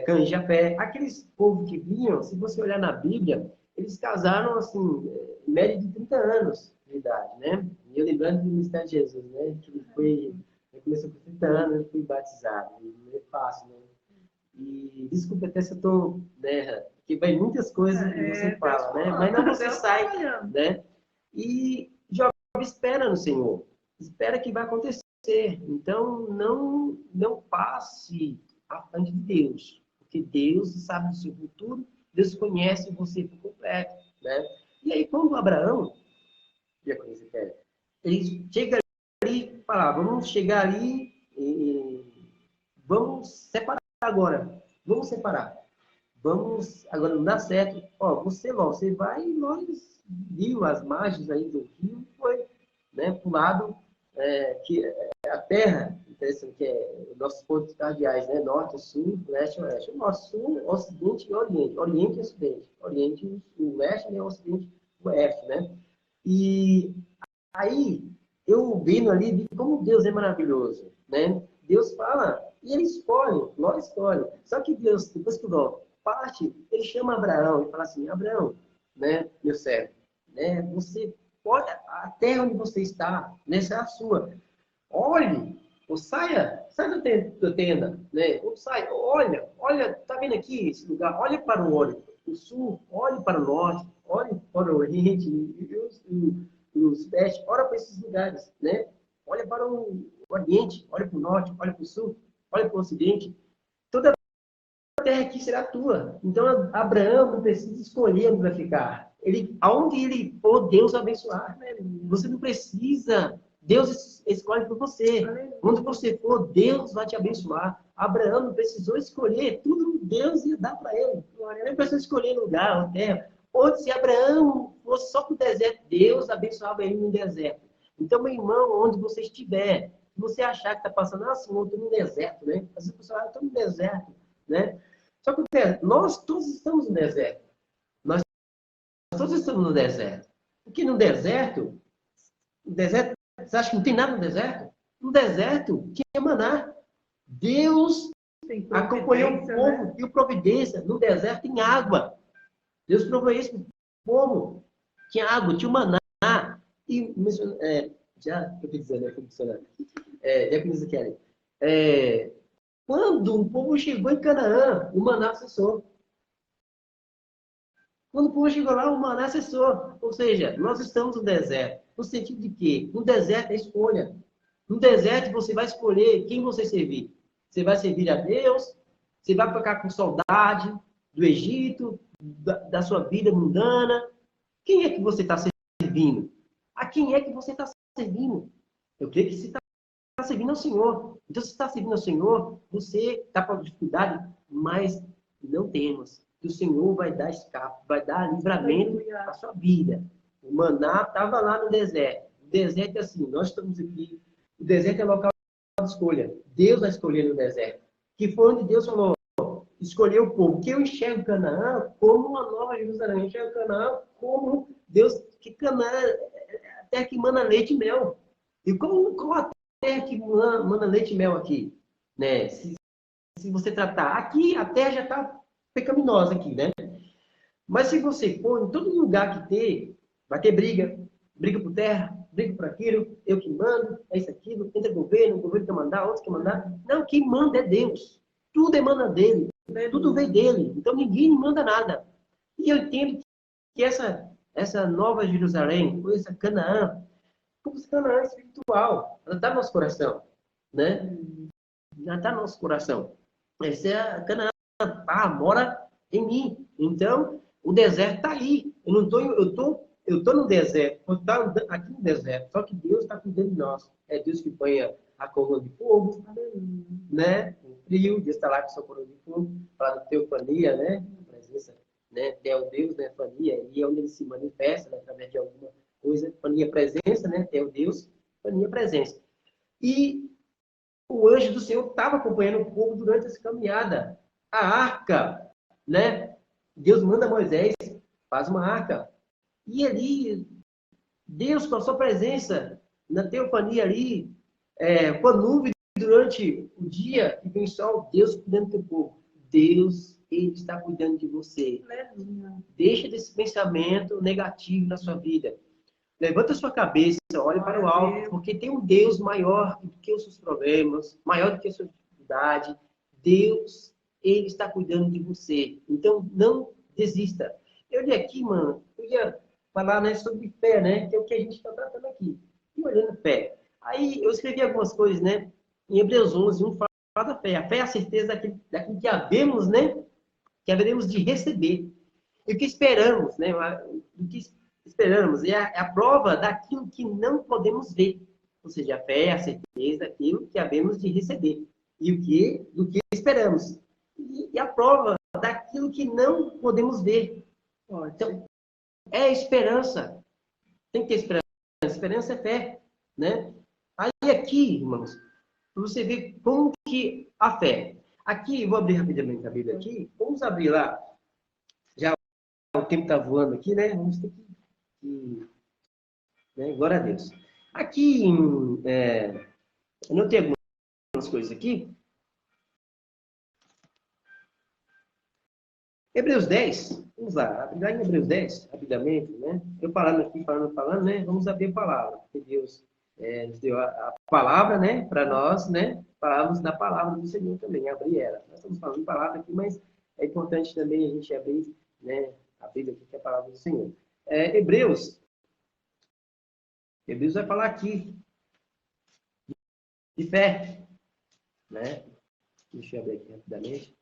Cã e Jafé. Aqueles povos que vinham, se você olhar na Bíblia, eles casaram, assim, em média de 30 anos de idade, né? E eu lembrando do mistério de Jesus, né? Que ele começou com 30 anos, ele foi batizado. Não é fácil, né? E desculpa até se eu estou, né? Porque vai muitas coisas que você fala, né? Mas não você sai, né? E Jó espera no Senhor. Espera que vai acontecer. Então, não passe à frente de Deus. Porque Deus sabe do seu futuro, Deus conhece você por completo, né? E aí, quando Abraão, ele chega ali e fala, vamos chegar ali e vamos separar agora. Vamos separar. Vamos, agora não dá certo. Ó, você vai e nós viu as margens aí do rio, foi, né, pro lado que a terra, interessante, que é os nossos pontos cardeais, né, norte, sul, leste e oeste. O nosso sul, ocidente e oriente. Oriente e ocidente. Oriente, o leste, né, ocidente e oeste, né? E aí, eu vendo ali, vi como Deus é maravilhoso, né? Deus fala e ele escolhe, nós escolhe. Só que Deus, depois que o parte, ele chama Abraão e fala assim, Abraão, né, meu servo, né, você pode, a terra onde você está, nessa é a sua. Olhe, ou saia da tenda, né? Ou saia, olha, tá vendo aqui esse lugar? Olha para o sul, olhe para o norte, olhe para o oriente, o sudeste, olha para esses lugares, né? Olha para o oriente, olha para o norte, olha para o sul, olha para o ocidente. Toda a terra aqui será tua. Então, Abraão não precisa escolher onde vai ficar. Aonde ele for, Deus vai abençoar. Você não precisa. Deus escolhe por você. Onde você for, Deus vai te abençoar. Abraão não precisou escolher. Tudo Deus ia dar para ele. Ele não precisou escolher lugar, ou terra. Ou se Abraão fosse só para o deserto, Deus abençoava ele no deserto. Então, meu irmão, onde você estiver, se você achar que está passando, assim, eu estou no deserto, né? Às vezes você fala, eu estou no deserto, né? Só que nós todos estamos no deserto. Nós todos estamos no deserto. Porque no deserto, você acha que não tem nada no deserto? No deserto tinha maná. Deus acompanhou o povo, né? Deu providência. No deserto tem água. Deus provou isso para o povo. Tinha água, tinha maná. E já eu estou dizendo, já que isso querem. Quando o povo chegou em Canaã, o maná cessou. Quando o povo chegou lá, o maná cessou. Ou seja, nós estamos no deserto. No sentido de quê? No deserto é escolha. No deserto você vai escolher quem você servir. Você vai servir a Deus, você vai ficar com saudade do Egito, da sua vida mundana. Quem é que você está servindo? A quem é que você está servindo? Eu creio que você está servindo ao Senhor. Então, se está servindo ao Senhor, você está com dificuldade, mas não temos. Que o Senhor vai dar escape, vai dar livramento para a sua vida. O maná estava lá no deserto. O deserto é assim, nós estamos aqui. O deserto é local de escolha. Deus vai escolher no deserto. Que foi onde Deus falou, escolheu o povo. Que eu enxergo Canaã como uma nova Jerusalém. Eu enxergo Canaã como Deus, que Canaã é a terra que mana leite e mel. E como a terra que mana leite e mel aqui, né? Se você tratar aqui, a terra já está pecaminosa aqui, né? Mas se você for em todo lugar que ter, vai ter briga por terra, briga por aquilo, eu que mando, é isso aquilo, entra o governo quer mandar, outros quer mandar. Não, quem manda é Deus. Tudo emana dele, tudo vem dele. Então ninguém manda nada. E eu entendo que essa nova Jerusalém, ou essa Canaã, como essa Canaã espiritual, ela está no nosso coração, né? Já está no nosso coração. Essa é a Canaã, mora em mim. Então, o deserto está aí. Eu tô no deserto, eu estou aqui no deserto, só que Deus está cuidando de nós. É Deus que põe a coluna de fogo, né? O frio, Deus está lá com a sua coluna de fogo, para a teofania, né? A presença, né? Deus, né? Fania, e é onde ele se manifesta, né? Através de alguma coisa. Fania, presença, né? Deus, fania, presença. E o anjo do Senhor estava acompanhando o povo durante essa caminhada. A arca, né? Deus manda Moisés, faz uma arca. E ali, Deus, com a sua presença, na teofania ali, com a nuvem durante o dia e vem sol, Deus cuidando do teu povo. Deus, Ele está cuidando de você. Deixa desse pensamento negativo na sua vida. Levanta a sua cabeça, olhe para o alto, porque tem um Deus maior do que os seus problemas, maior do que a sua dificuldade. Deus, Ele está cuidando de você. Então, não desista. Eu li aqui, mano, eu ia falar, né, sobre fé, né, que é o que a gente está tratando aqui. E olhando fé. Aí, eu escrevi algumas coisas, né, em Hebreus 11, fala da fé. A fé é a certeza daquilo que havemos, né, que haveremos de receber. E o que esperamos, né, o que esperamos é a prova daquilo que não podemos ver. Ou seja, a fé é a certeza daquilo que havemos de receber. E do que esperamos. E a prova daquilo que não podemos ver. Então, é esperança. Tem que ter esperança. Esperança é fé, né? Aí aqui, irmãos, para você ver como que a fé. Aqui, vou abrir rapidamente a Bíblia aqui. Vamos abrir lá. Já o tempo está voando aqui, né? Vamos ter que né? Glória a Deus. Aqui, eu notei algumas coisas aqui. Hebreus 10, vamos lá, abrir lá em Hebreus 10, rapidamente, né? Eu falando aqui, falando, né? Vamos abrir a palavra, porque Deus nos deu a palavra, né? Para nós, né? Falarmos da palavra do Senhor também, abrir ela. Nós estamos falando de palavra aqui, mas é importante também a gente abrir, né? Abrir aqui que é a palavra do Senhor. Hebreus vai falar aqui de fé, né? Deixa eu abrir aqui rapidamente.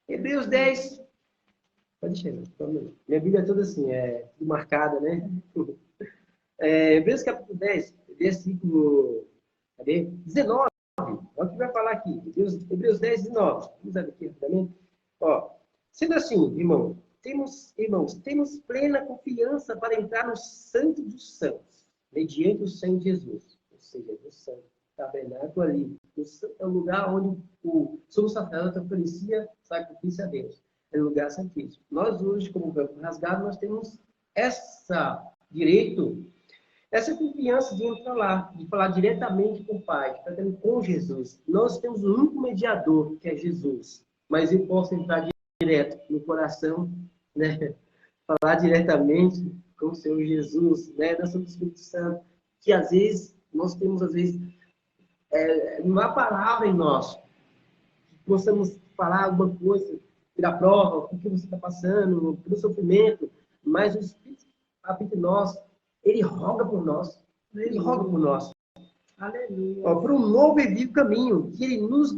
Hebreus 10. Pode chegar. Minha Bíblia é toda assim, tudo marcada, né? Hebreus capítulo 10, versículo 19. Olha o que vai falar aqui. Hebreus 10, 19. Vamos ver aqui rapidamente. Ó, sendo assim, temos plena confiança para entrar no Santo dos Santos, mediante o sangue de Jesus. Ou seja, do santo tabernáculo ali. É o lugar onde o sumo sacerdote oferecia sacrifício a Deus. É o lugar santíssimo. Nós hoje, como campo rasgado, nós temos essa confiança de entrar lá, de falar diretamente com o Pai, tratando com Jesus. Nós temos um único mediador, que é Jesus. Mas eu posso entrar direto no coração, né? Falar diretamente com o Senhor Jesus, né? Nós somos o Espírito Santo, que às vezes, nós temos, uma palavra em nós. Possamos falar alguma coisa da prova, o que você está passando, pelo sofrimento, mas o Espírito habita em nós, ele roga por nós. Ele roga por nós. Aleluia. Por um novo e vivo caminho, que ele nos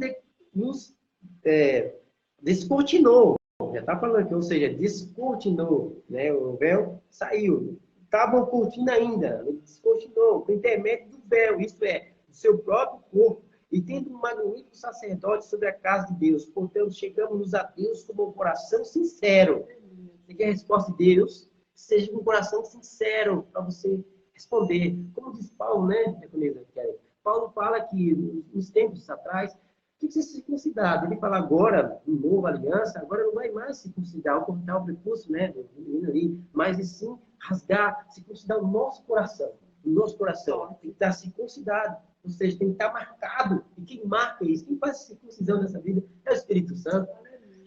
descortinou. Já está falando aqui, ou seja, descortinou. Né? O véu saiu. Estavam curtindo ainda. Ele descortinou, por intermédio do véu, isto é, do seu próprio corpo. E tendo um magnífico sacerdote sobre a casa de Deus. Portanto, chegamos a Deus com um coração sincero. Você quer a resposta de Deus? Seja com um coração sincero para você responder. Como diz Paulo, né? Paulo fala que nos tempos atrás, tem que ser circuncidado. Ele fala agora, em nova aliança, agora não vai mais circuncidar, ou cortar o prepúcio, né? Do menino ali, mas e sim rasgar, circuncidar o nosso coração. O nosso coração tem que estar circuncidado. Ou seja, tem que estar marcado. E quem marca isso? Quem faz circuncisão nessa vida é o Espírito Santo.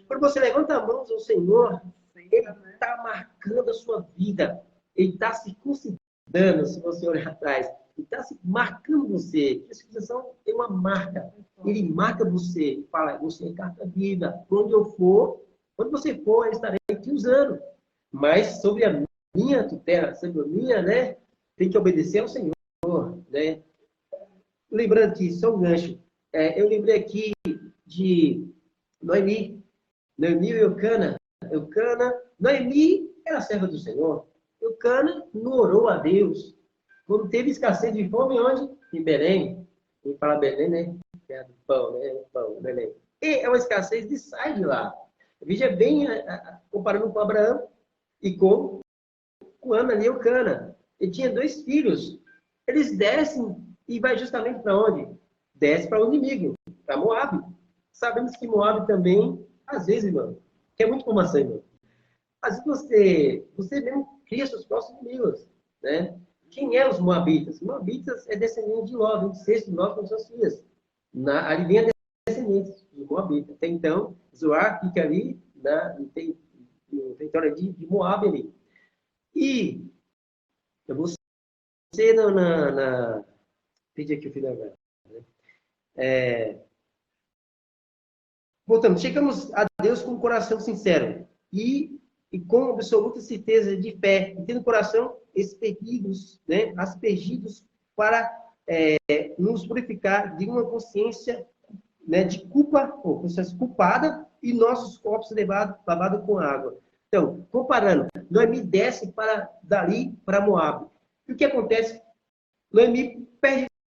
Quando você levanta a mão ao Senhor, Ele está marcando a sua vida. Ele está circuncidando, se você olhar atrás. Ele está marcando você. A circuncissão tem uma marca. Ele marca você. Ele fala, você é carta viva. Onde você for, eu estarei te usando. Mas sobre a minha tutela, sobre a minha, né? Tem que obedecer ao Senhor, né? Lembrando que, só um gancho, eu lembrei aqui de Noemi e Eucana. Noemi era serva do Senhor. Eucana não orou a Deus. Quando teve escassez de fome, onde? Em Belém. Quem fala Belém, né? É do pão, né? O pão, Belém. E é uma escassez de sai de lá. Veja bem, comparando com Abraão e com Ana e Eucana. Ele tinha 2 filhos. Eles descem e vai justamente para onde? Desce para o inimigo, para Moab. Sabemos que Moab também, às vezes, irmão, que é muito informação, irmão. Às vezes você mesmo cria seus próprios inimigos, né? Quem é os Moabitas? Os Moabitas é descendente de Ló, 26 de Ló com suas filhas. Ali vem a descendente de Moabita. Até então, Zoar fica ali no território de Moab ali. E você perdi aqui o final agora. Né? Voltamos, chegamos a Deus com um coração sincero e com absoluta certeza de fé, e tendo o coração aspergidos, né, para nos purificar de uma consciência, né, de culpa, ou consciência culpada, e nossos corpos lavados com água. Então, comparando, Noemi desce dali para Moab. E o que acontece? Noemi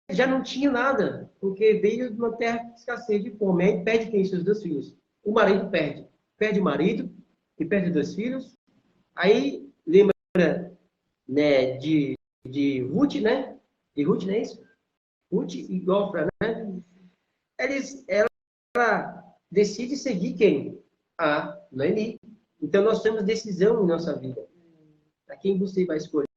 já não tinha nada, porque veio de uma terra de escassez de fome. Aí perde quem? Seus 2 filhos. O marido perde. Perde o marido e perde 2 filhos. Aí lembra, né, de Ruth, né? De Ruth, não é isso? Ruth e Ofra, né? Ela decide seguir quem? A Noemi. Então nós temos decisão em nossa vida. A quem você vai escolher?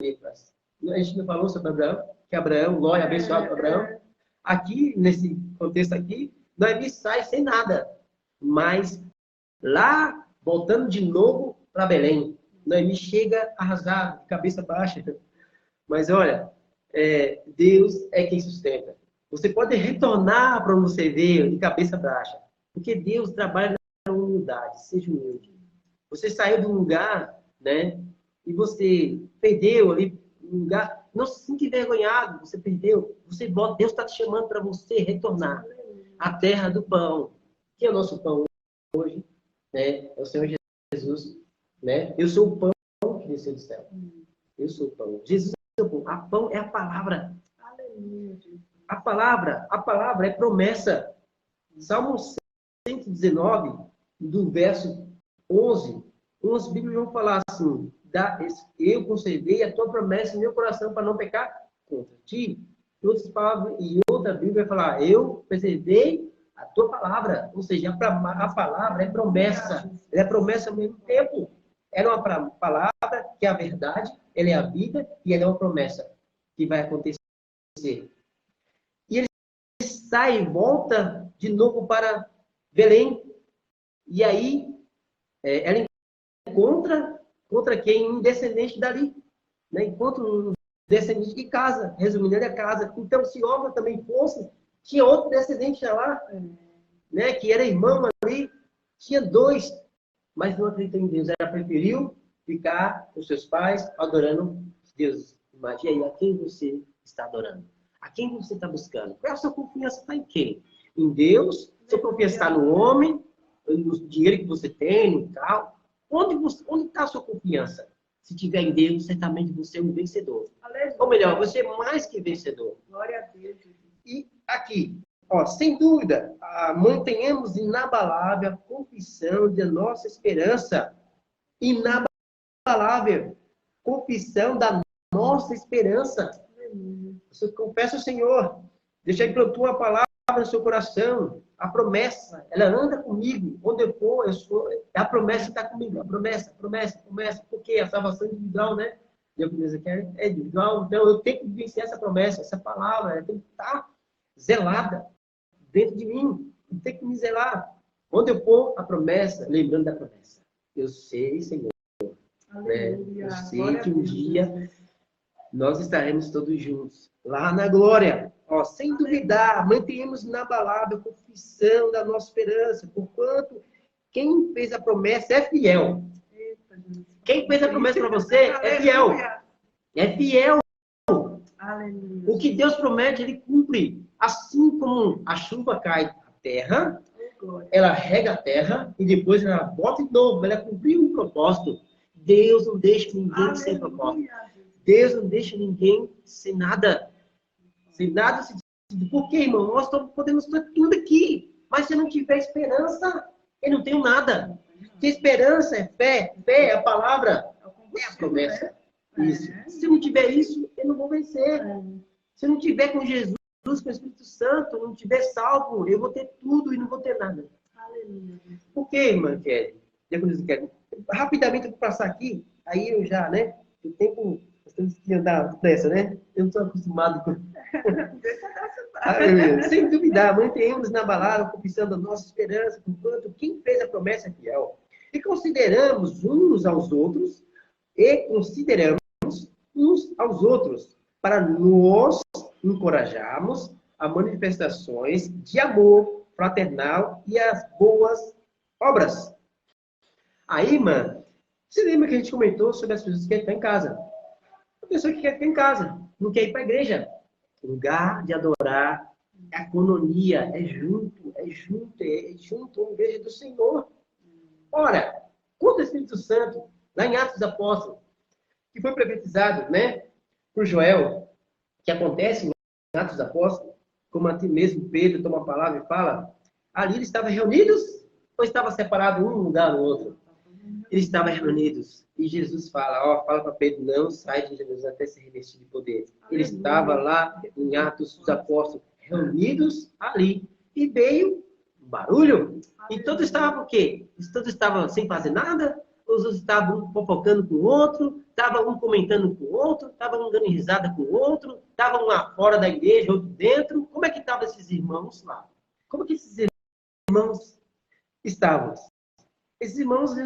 A gente não falou sobre Abraão, que Abraão, Ló é abençoado por Abraão. Aqui, nesse contexto aqui, Noemi sai sem nada. Mas lá, voltando de novo para Belém, Noemi chega arrasada, de cabeça baixa. Mas olha, Deus é quem sustenta. Você pode retornar para onde você veio de cabeça baixa. Porque Deus trabalha na humildade. Seja humilde. Você saiu de um lugar, né? E você perdeu ali um lugar. Não se sinta envergonhado. Você perdeu. Você volta. Deus está te chamando para você retornar à terra do pão. Que é o nosso pão hoje, né? É o Senhor Jesus, né? Eu sou o pão que desceu do céu. Eu sou o pão. Jesus é o pão. A pão é a palavra. A palavra é promessa. Salmo 119, do verso 11, umas Bíblias vão falar assim: eu conservei a tua promessa em meu coração para não pecar contra ti. E outra Bíblia vai falar: eu preservei a tua palavra. Ou seja, a palavra é promessa. Ela é promessa ao mesmo tempo. Ela é uma palavra que é a verdade, ela é a vida e ela é uma promessa que vai acontecer. E ele sai e volta de novo para Belém. E aí, ela encontra quem? Um descendente dali. Né? Encontra um descendente de casa. Resumindo, ele é casa. Então, se Orfa também fosse, tinha outro descendente lá, né? Que era irmão ali. Tinha 2, mas não acreditou em Deus. Ela preferiu ficar com seus pais, adorando Deus. Imagina aí, a quem você está adorando? A quem você está buscando? Qual é a sua confiança? Está em quem? Em Deus? Sua confiança está no homem? No dinheiro que você tem, no carro? Onde está a sua confiança? Se tiver em Deus, certamente você é um vencedor. Aleluia. Ou melhor, você é mais que vencedor. Glória a Deus. E aqui, sem dúvida, mantenhamos inabalável a confissão da nossa esperança. Inabalável. Confissão da nossa esperança. Você confessa ao Senhor. Deixa Ele plantar uma palavra no seu coração. A promessa, ela anda comigo. Onde eu for, eu sou. A promessa está comigo. A promessa. Porque a salvação é individual, né? É individual. Então, eu tenho que vencer essa promessa, essa palavra. Ela tem que estar zelada dentro de mim. Eu tenho que me zelar. Onde eu for, a promessa, lembrando da promessa. Eu sei, Senhor. Né? Eu sei que um dia nós estaremos todos juntos. Lá na glória. Sem duvidar, mantenhamos inabalável a confissão da nossa esperança, porquanto quem fez a promessa é fiel. Quem fez a promessa para você é fiel. É fiel. O que Deus promete, Ele cumpre. Assim como a chuva cai na terra, ela rega a terra e depois ela volta de novo. Ela cumpriu o propósito. Deus não deixa ninguém sem propósito. Deus não deixa ninguém sem nada. Sem nada. Por quê, irmão? Nós podemos ter tudo aqui. Mas se não tiver esperança, eu não tenho nada. Porque esperança é fé. Fé é a palavra. É a promessa. Isso. Se eu não tiver isso, eu não vou vencer. Se eu não tiver com Jesus, com o Espírito Santo, não tiver salvo, eu vou ter tudo e não vou ter nada. Aleluia. Por quê, irmã Kelly? Rapidamente eu vou passar aqui, aí eu já, né? O tempo, nós temos que andar pressa, né? Eu não estou acostumado com... Sem duvidar, mantenhamos na balada, conquistando a nossa esperança, porquanto quem fez a promessa é fiel. E consideramos uns aos outros, para nos encorajarmos a manifestações de amor fraternal e as boas obras. Aí, irmã, você lembra que a gente comentou sobre as pessoas que querem ficar em casa? A pessoa que quer ficar em casa, não quer ir para a igreja. Lugar de adorar, é coinonia, é junto, a igreja do Senhor. Ora, quando o Espírito Santo, lá em Atos dos Apóstolos, que foi profetizado, né, por Joel, que acontece em Atos dos Apóstolos, como até mesmo Pedro toma a palavra e fala, ali eles estavam reunidos ou estavam separados um lugar no outro? Eles estavam reunidos. E Jesus fala para Pedro, não sai de Jerusalém até se revestir de poder. Ele estava lá em Atos dos Apóstolos, reunidos ali. E veio um barulho. E todos estavam o quê? Todos estavam sem fazer nada? Os outros estavam um fofocando com o outro, estavam um comentando com o outro, estavam um dando risada com o outro, estavam um lá fora da igreja, outro dentro. Como é que estavam esses irmãos lá? Como que esses irmãos estavam? Esses irmãos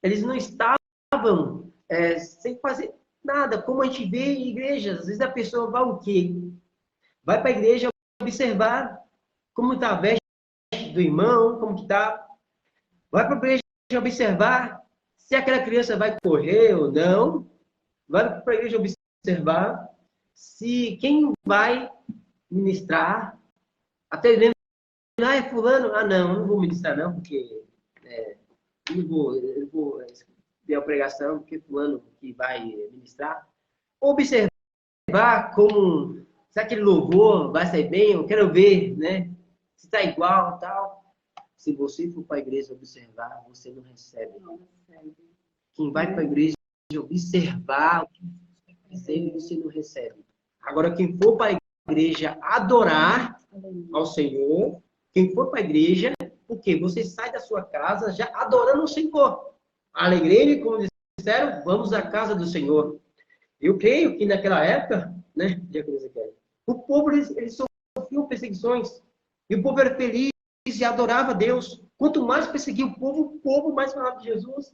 eles não estavam sem fazer nada, como a gente vê em igrejas. Às vezes a pessoa vai o quê? Vai para a igreja observar como está a veste do irmão, como que está. Vai para a igreja observar se aquela criança vai correr ou não. Vai para a igreja observar se quem vai ministrar. Até dizendo, é fulano. Não vou ministrar não, porque eu vou ver a pregação, porque fulano que vai ministrar. Observar como, se aquele louvor vai sair bem, eu quero ver, né? Se está igual e tal. Se você for para a igreja observar, você não recebe. Quem vai para a igreja observar o que recebe, você não recebe. Agora, quem for para a igreja adorar ao Senhor, quem for para a igreja, porque você sai da sua casa já adorando o Senhor. Alegrei-me, como disseram, vamos à casa do Senhor. Eu creio que naquela época, né, o povo eles sofriam perseguições. E o povo era feliz e adorava a Deus. Quanto mais perseguia o povo mais falava de Jesus.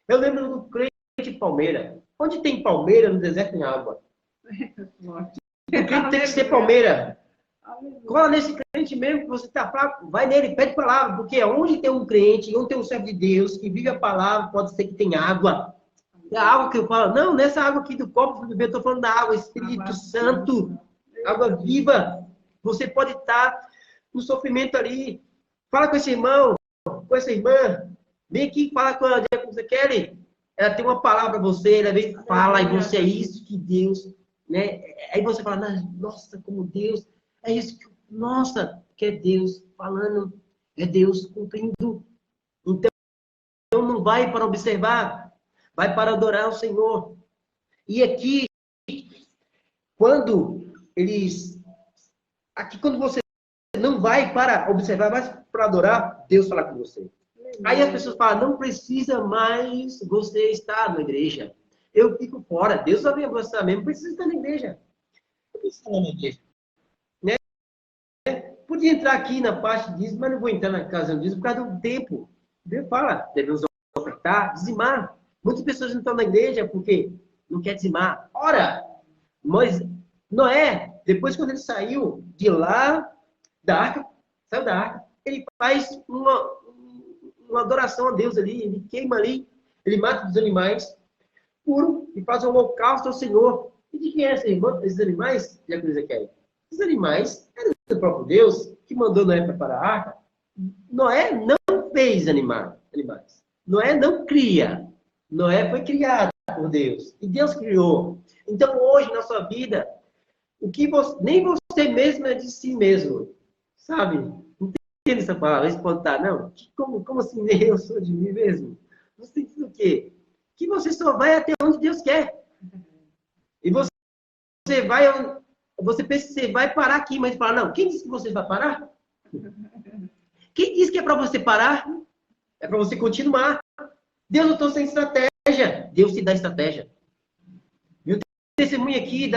Eu lembro do crente de palmeira. Onde tem palmeira no deserto tem água. O crente tem que ser palmeira. Cola nesse crente mesmo que você está fraco, vai nele, pede palavra, porque onde tem um crente, onde tem um servo de Deus que vive a palavra, pode ser que tem água. É a água que eu falo, não, nessa água aqui do copo, eu estou falando da água, Espírito Santo, água viva. Você pode estar no sofrimento ali, fala com esse irmão, com essa irmã, vem aqui fala com a diaconisa Kelly, ela tem uma palavra para você, ela vem fala, e você é isso que Deus, né? Aí você fala, nossa, como Deus, é isso que, nossa, que é Deus falando, é Deus cumprindo. Então, não vai para observar, vai para adorar o Senhor. E aqui, quando você não vai para observar, mas para adorar, Deus fala com você. Aí as pessoas falam, não precisa mais você estar na igreja. Eu fico fora. Deus vai abençoar mesmo, precisa estar na igreja. Eu preciso estar na igreja. Podia entrar aqui na parte disso, mas não vou entrar na casa disso por causa do tempo. Deus fala, devemos ofertar, dizimar. Muitas pessoas não estão na igreja porque não quer dizimar. Ora, mas Noé, depois quando ele saiu de lá da arca, saiu da arca, ele faz uma adoração a Deus ali, ele queima ali, ele mata os animais puro e faz um holocausto ao Senhor. E de quem é esses animais? Já que eles querem. Esses animais eram do próprio Deus, que mandou Noé preparar a arca. Noé não fez animais. Noé não cria. Noé foi criado por Deus. E Deus criou. Então, hoje, na sua vida, nem você mesmo é de si mesmo. Sabe? Não tem essa palavra. Você pode estar, não? Como assim nem eu sou de mim mesmo? Você diz o quê? que você só vai até onde Deus quer. E você pensa que você vai parar aqui, mas fala, não, quem disse que você vai parar? Quem disse que é para você parar? É para você continuar. Deus não está sem estratégia. Deus te dá estratégia. E o testemunho aqui,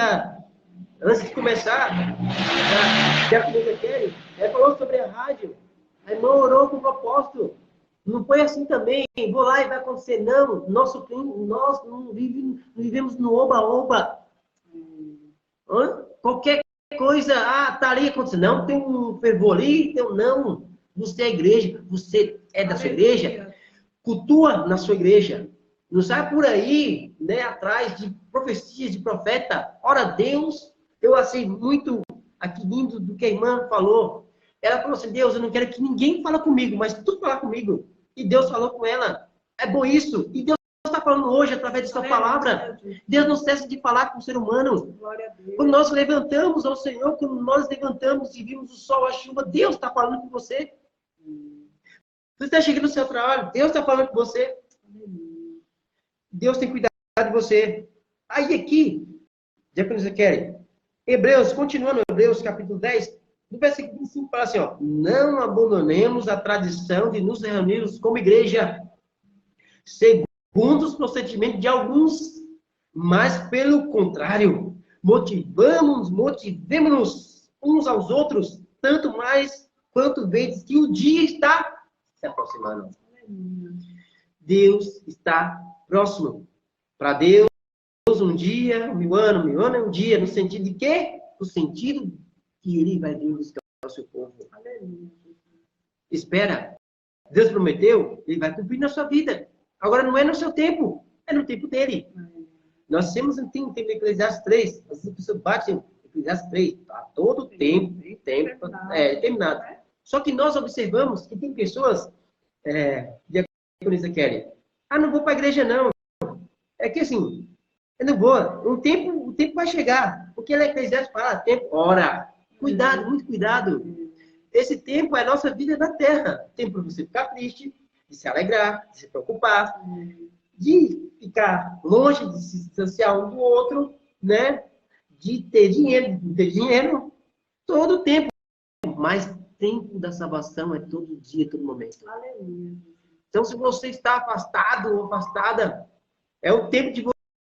antes de começar, da coisa Kelly, ela falou sobre a rádio. A irmã orou com propósito. Não foi assim também. Vou lá e vai acontecer. Não. Nós não vivemos no oba-oba. Qualquer coisa, tá ali acontecendo. Não, tem um fervor ali, não. Você é a igreja, você é da sua igreja, cultua na sua igreja. Não sai por aí, né, atrás de profecias de profeta. Ora, Deus, eu achei muito aqui lindo do que a irmã falou. Ela falou assim, Deus, eu não quero que ninguém fale comigo, mas tu fala comigo. E Deus falou com ela. É bom isso. E Deus está falando hoje através de sua palavra. Deus não cessa de falar com o ser humano. Quando nós levantamos ao Senhor, quando nós levantamos e vimos o sol, a chuva, Deus está falando com você. Você está chegando no seu trabalho, Deus está falando com você. Deus tem cuidado de você. Aí aqui, já que você quer, Hebreus, continuando Hebreus capítulo 10, no versículo 25 fala assim, ó, não abandonemos a tradição de nos reunirmos como igreja, segundo os procedimentos de alguns, mas pelo contrário, motivemos-nos uns aos outros, tanto mais quanto vezes que o dia está se aproximando. Deus está próximo. Para Deus, um dia, 1000 anos, 1000 anos é um dia, no sentido de quê? No sentido que Ele vai vir buscar o seu povo. Espera. Deus prometeu, Ele vai cumprir na sua vida. Agora não é no seu tempo, é no tempo dele. Nós temos um tempo em Eclesiastes 3, as pessoas batem em Eclesiastes 3, a todo tempo determinado. Só que nós observamos que tem pessoas, Kelly, não vou para a igreja não. É que assim, eu não vou. O tempo vai chegar. Porque ele é Eclesiastes fala, tempo, ora. Cuidado, muito cuidado. Esse tempo é a nossa vida na terra. Tempo para você ficar triste, de se alegrar, de se preocupar, de ficar longe, de se distanciar um do outro, né? De ter dinheiro, de não ter dinheiro. Todo o tempo. Mas tempo da salvação é todo dia, todo momento. Aleluia. Então, se você está afastado ou afastada, é o tempo de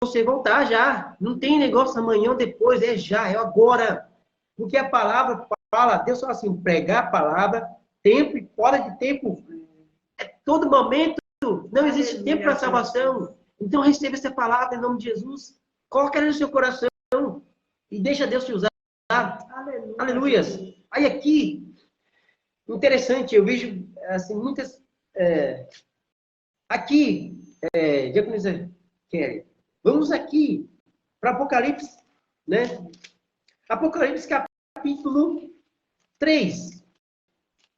você voltar já. Não tem negócio amanhã ou depois, é já, é agora. Porque a palavra fala, Deus fala assim, pregar a palavra, tempo e fora de tempo. É todo momento. Não existe tempo para salvação. Então, receba essa palavra em nome de Jesus. Coloca ela no seu coração e deixa Deus te usar. Aleluia. Aleluias. Aí aqui, interessante, eu vejo assim, muitas... diaconisa Kelly, vamos aqui para Apocalipse, né? Apocalipse capítulo 3.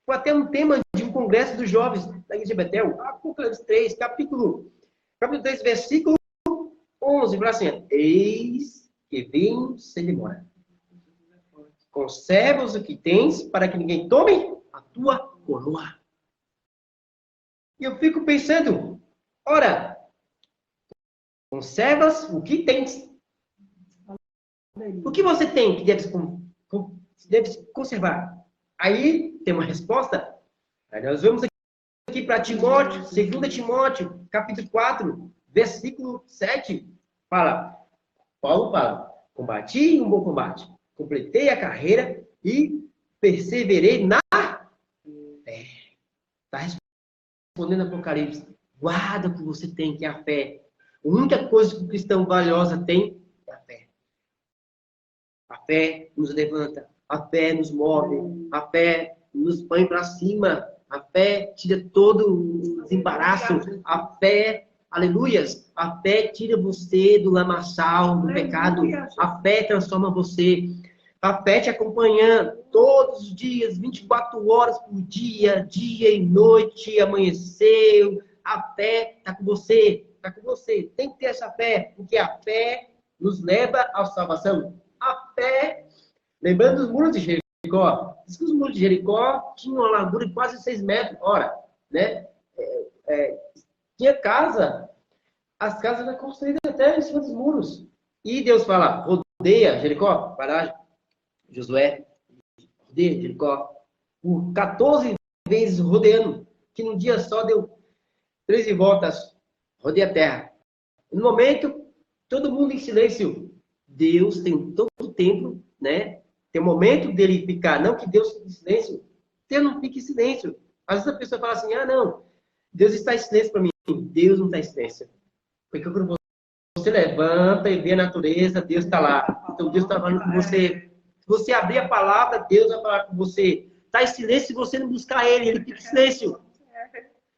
Foi até um tema de um congresso dos jovens da Igreja de Betel. Apocalipse 3, capítulo 3, versículo 11. Fala assim, eis que venho sem demora. Conserva o que tens para que ninguém tome a tua coroa. E eu fico pensando, ora, conservas o que tens. O que você tem que deve conservar? Aí tem uma resposta. Aí nós vamos aqui para Timóteo, 2 Timóteo, capítulo 4, versículo 7. Paulo fala, combati um bom combate, completei a carreira e perseverei na fé. Está respondendo Apocalipse. Guarda o que você tem, que é a fé. A única coisa que o cristão valiosa tem é a fé. A fé nos levanta, a fé nos move, a fé nos põe para cima, a fé tira todo o desembaraço, a fé, aleluias, a fé tira você do lamaçal, do pecado, a fé transforma você, a fé te acompanhando todos os dias, 24 horas por dia, dia e noite, amanheceu, a fé está com você, tem que ter essa fé, porque a fé nos leva à salvação. A fé, lembrando dos muros de Jericó, diz que os muros de Jericó tinham uma largura de quase 6 metros, né? Tinha casa as casas eram construídas até em cima dos muros. E Deus fala, rodeia Jericó, vai lá, Josué, rodeia Jericó, por 14 vezes rodeando, que num dia só deu 13 voltas, rodeia a terra. No momento, todo mundo em silêncio. Deus tem todo o tempo, né? Tem um momento dele ficar, não que Deus fique em silêncio. Deus não fique em silêncio. Às vezes a pessoa fala assim, não, Deus está em silêncio para mim. Deus não está em silêncio. Porque quando você levanta e vê a natureza, Deus está lá. Então Deus está falando com você. Se você abrir a palavra, Deus vai falar com você. Está em silêncio se você não buscar Ele fica em silêncio.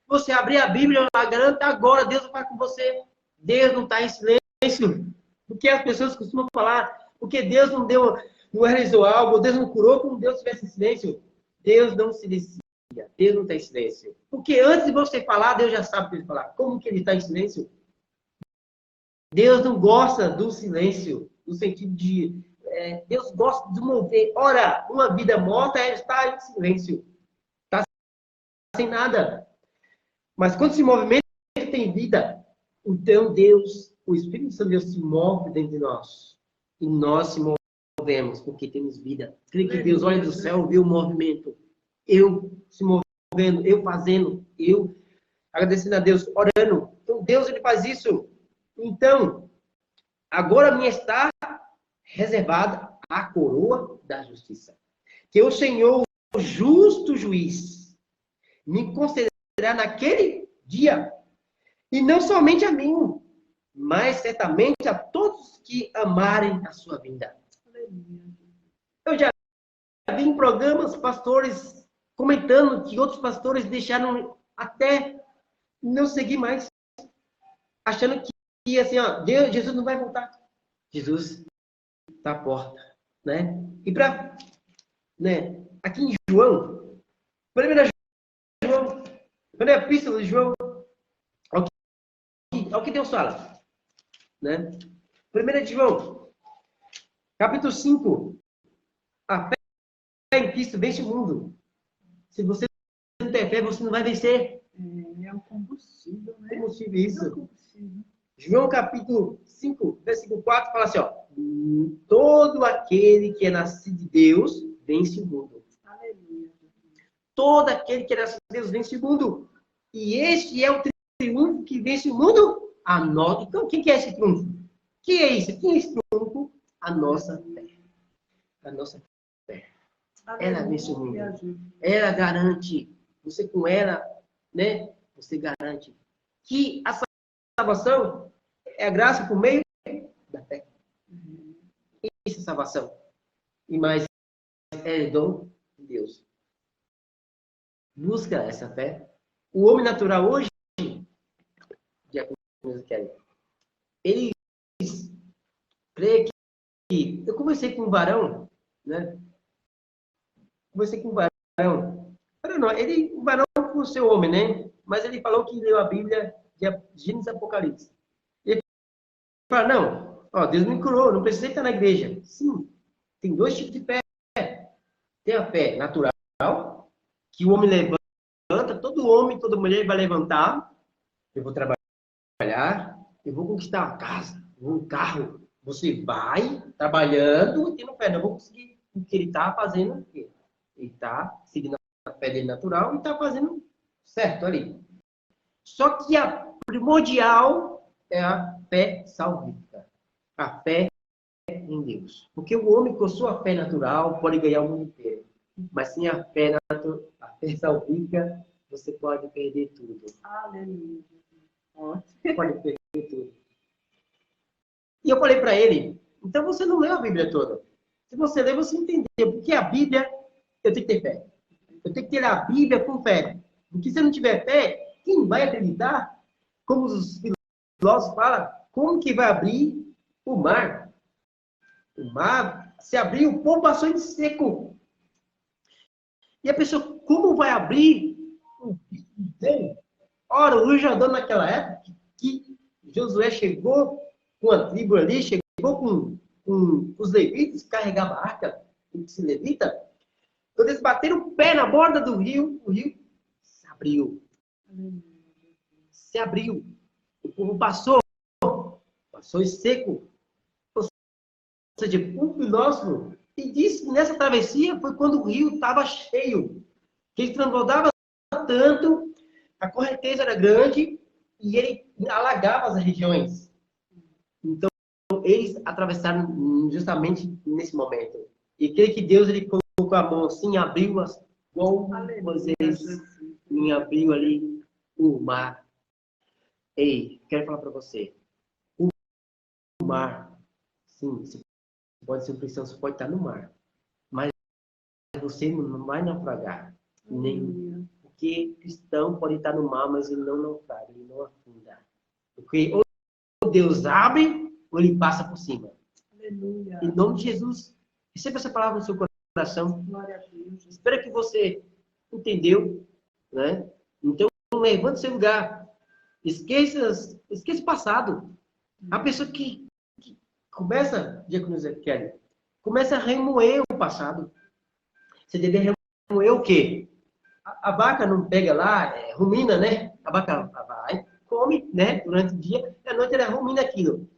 Você abrir a Bíblia, garanta agora, Deus vai falar com você. Deus não está em silêncio. Porque as pessoas costumam falar, porque Deus não realizou algo, Deus não curou como Deus estivesse em silêncio. Deus não silencia, Deus não está em silêncio. Porque antes de você falar, Deus já sabe o que ele falar. Como que ele está em silêncio? Deus não gosta do silêncio, no sentido de... Deus gosta de mover. Ora, uma vida morta está em silêncio. Está sem nada. Mas quando se movimenta, tem vida. Então Deus, o Espírito Santo de Deus se move dentro de nós. E nós se movemos porque temos vida. Creio que Deus olha do céu, vê o movimento. Eu se movendo, eu fazendo, eu agradecendo a Deus, orando. Então Deus, ele faz isso. Então, agora me está reservada a coroa da justiça. Que o Senhor, o justo juiz, me concederá naquele dia. E não somente a mim, mas certamente a todos que amarem a sua vinda. Eu já vi em programas pastores comentando que outros pastores deixaram até não seguir mais, achando que assim, Jesus não vai voltar. Jesus está à porta, né? E para, né? Aqui em João, primeira epístola de João, ao que Deus fala, né? 1 de João, capítulo 5. A fé em Cristo vence o mundo. Se você não tem fé, você não vai vencer. É um combustível, né? Combustível, isso. É um combustível. João capítulo 5, versículo 4, fala assim, todo aquele que é nascido de Deus vence o mundo. Aleluia. Todo aquele que é nascido de Deus vence o mundo. E este é o triunfo que vence o mundo. Então, quem que é esse triunfo? Quem é isso? Quem é esse triunfo? A nossa fé. A nossa fé. Ela vence o mundo. Ela garante. Você com ela, né? Você garante que a salvação é a graça por meio da fé. Isso é salvação. E mais é dom de Deus. Busca essa fé. O homem natural hoje, ele crê que... Eu conversei com um varão, né? Conversei com um varão. O varão por ser homem, né? Mas ele falou que leu a Bíblia de Gênesis e Apocalipse. Ele falou, Deus me curou, não precisei estar na igreja. Sim, tem dois tipos de fé. Tem a fé natural, que o homem levanta, todo homem, toda mulher vai levantar. Eu vou trabalhar, eu vou conquistar uma casa, um carro. Você vai trabalhando e tendo fé. Não vou conseguir o que ele está fazendo. Ele está seguindo a fé dele natural e está fazendo certo ali. Só que a primordial é a fé salvífica. A fé em Deus. Porque o homem com sua fé natural pode ganhar o mundo inteiro. Mas sem a fé salvífica, você pode perder tudo. Aleluia. Pode perder tudo. E eu falei para ele, então você não leu a Bíblia toda. Se você ler, você entendeu. Porque a Bíblia, eu tenho que ter fé. Eu tenho que ter a Bíblia com fé. Porque se eu não tiver fé, quem vai acreditar? Como os filósofos falam, como que vai abrir o mar? O mar, se abrir, o povo passou em seco. E a pessoa, como vai abrir o rio? Ora, o Rio Jordão naquela época, que Josué chegou com a tribo ali, chegou com os levitas, carregava a arca, esse levita. Quando eles bateram o pé na borda do rio, o rio se abriu. Se abriu. O povo passou sois seco. Ou seja, o filósofo, e disse que nessa travessia foi quando o rio estava cheio, que ele transbordava tanto, a correnteza era grande e ele alagava as regiões. Então, eles atravessaram justamente nesse momento. E creio que Deus ele colocou a mão assim, abriu as igual Moisés abriu ali o mar. Ei, quero falar para você. O mar, sim, você pode ser um cristão, você pode estar no mar, mas você não vai naufragar. Nem, porque cristão pode estar no mar, mas ele não naufraga, ele não afunda. Porque ou Deus abre, ou ele passa por cima. Aleluia. Em nome de Jesus, receba essa palavra no seu coração. Glória a Deus. Espero que você entendeu, né? Então, levante seu lugar. Esqueça o passado. A pessoa que começa, Diácono Kelly, começa a remoer o passado. Você deve remoer o quê? A vaca não pega lá, rumina, né? A vaca vai, come, né? Durante o dia, e à noite ela rumina aquilo.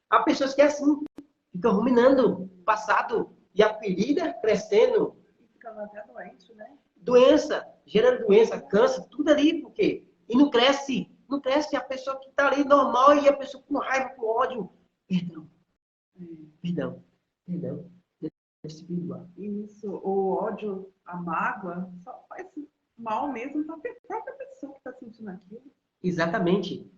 Há pessoas que é assim, ficam ruminando o passado e a ferida crescendo. E ficando até doente, né? Doença, gerando doença, câncer, tudo ali, por quê? E não cresce. Não cresce a pessoa que está ali normal e a pessoa com raiva, com ódio. Perdão. Deve se perdoar. Isso, o ódio, a mágoa, só faz mal mesmo para a própria pessoa que está sentindo aquilo. Exatamente.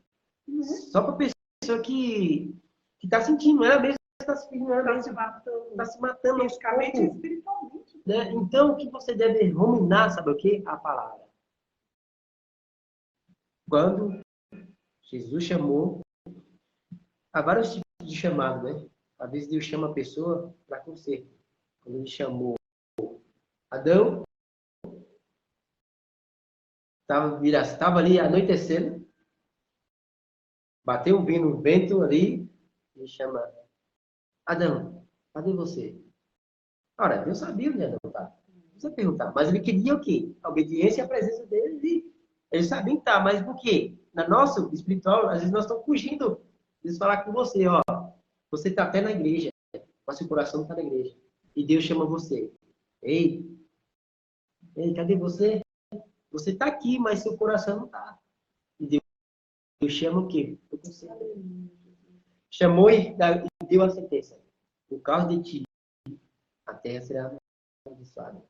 Né? Só para a pessoa que está sentindo, ela mesma está se perdendo, ela Está mesma se matando. está se matando aos Fisicamente e poucos, espiritualmente. né? Então, o que você deve ruminar, sabe o quê? A palavra. Quando Jesus chamou, há vários tipos de chamado, né? Às vezes Deus chama a pessoa para conserto. Quando ele chamou Adão, estava ali anoitecendo, bateu um vento ali, e chama Adão, cadê você? Ora, Deus sabia onde Adão estava. Não precisa perguntar. Mas ele queria o quê? A obediência e a presença dele. Ele sabia que está, mas por quê? Na nossa espiritual, às vezes nós estamos fugindo. Eles falar com você, ó. Você está até na igreja, mas seu coração não está na igreja. E Deus chama você. Ei, cadê você? Você está aqui, mas seu coração não está. E Deus chama o quê? Você. Chamou e deu a sentença. Por causa de ti, a terra será amaldiçoada.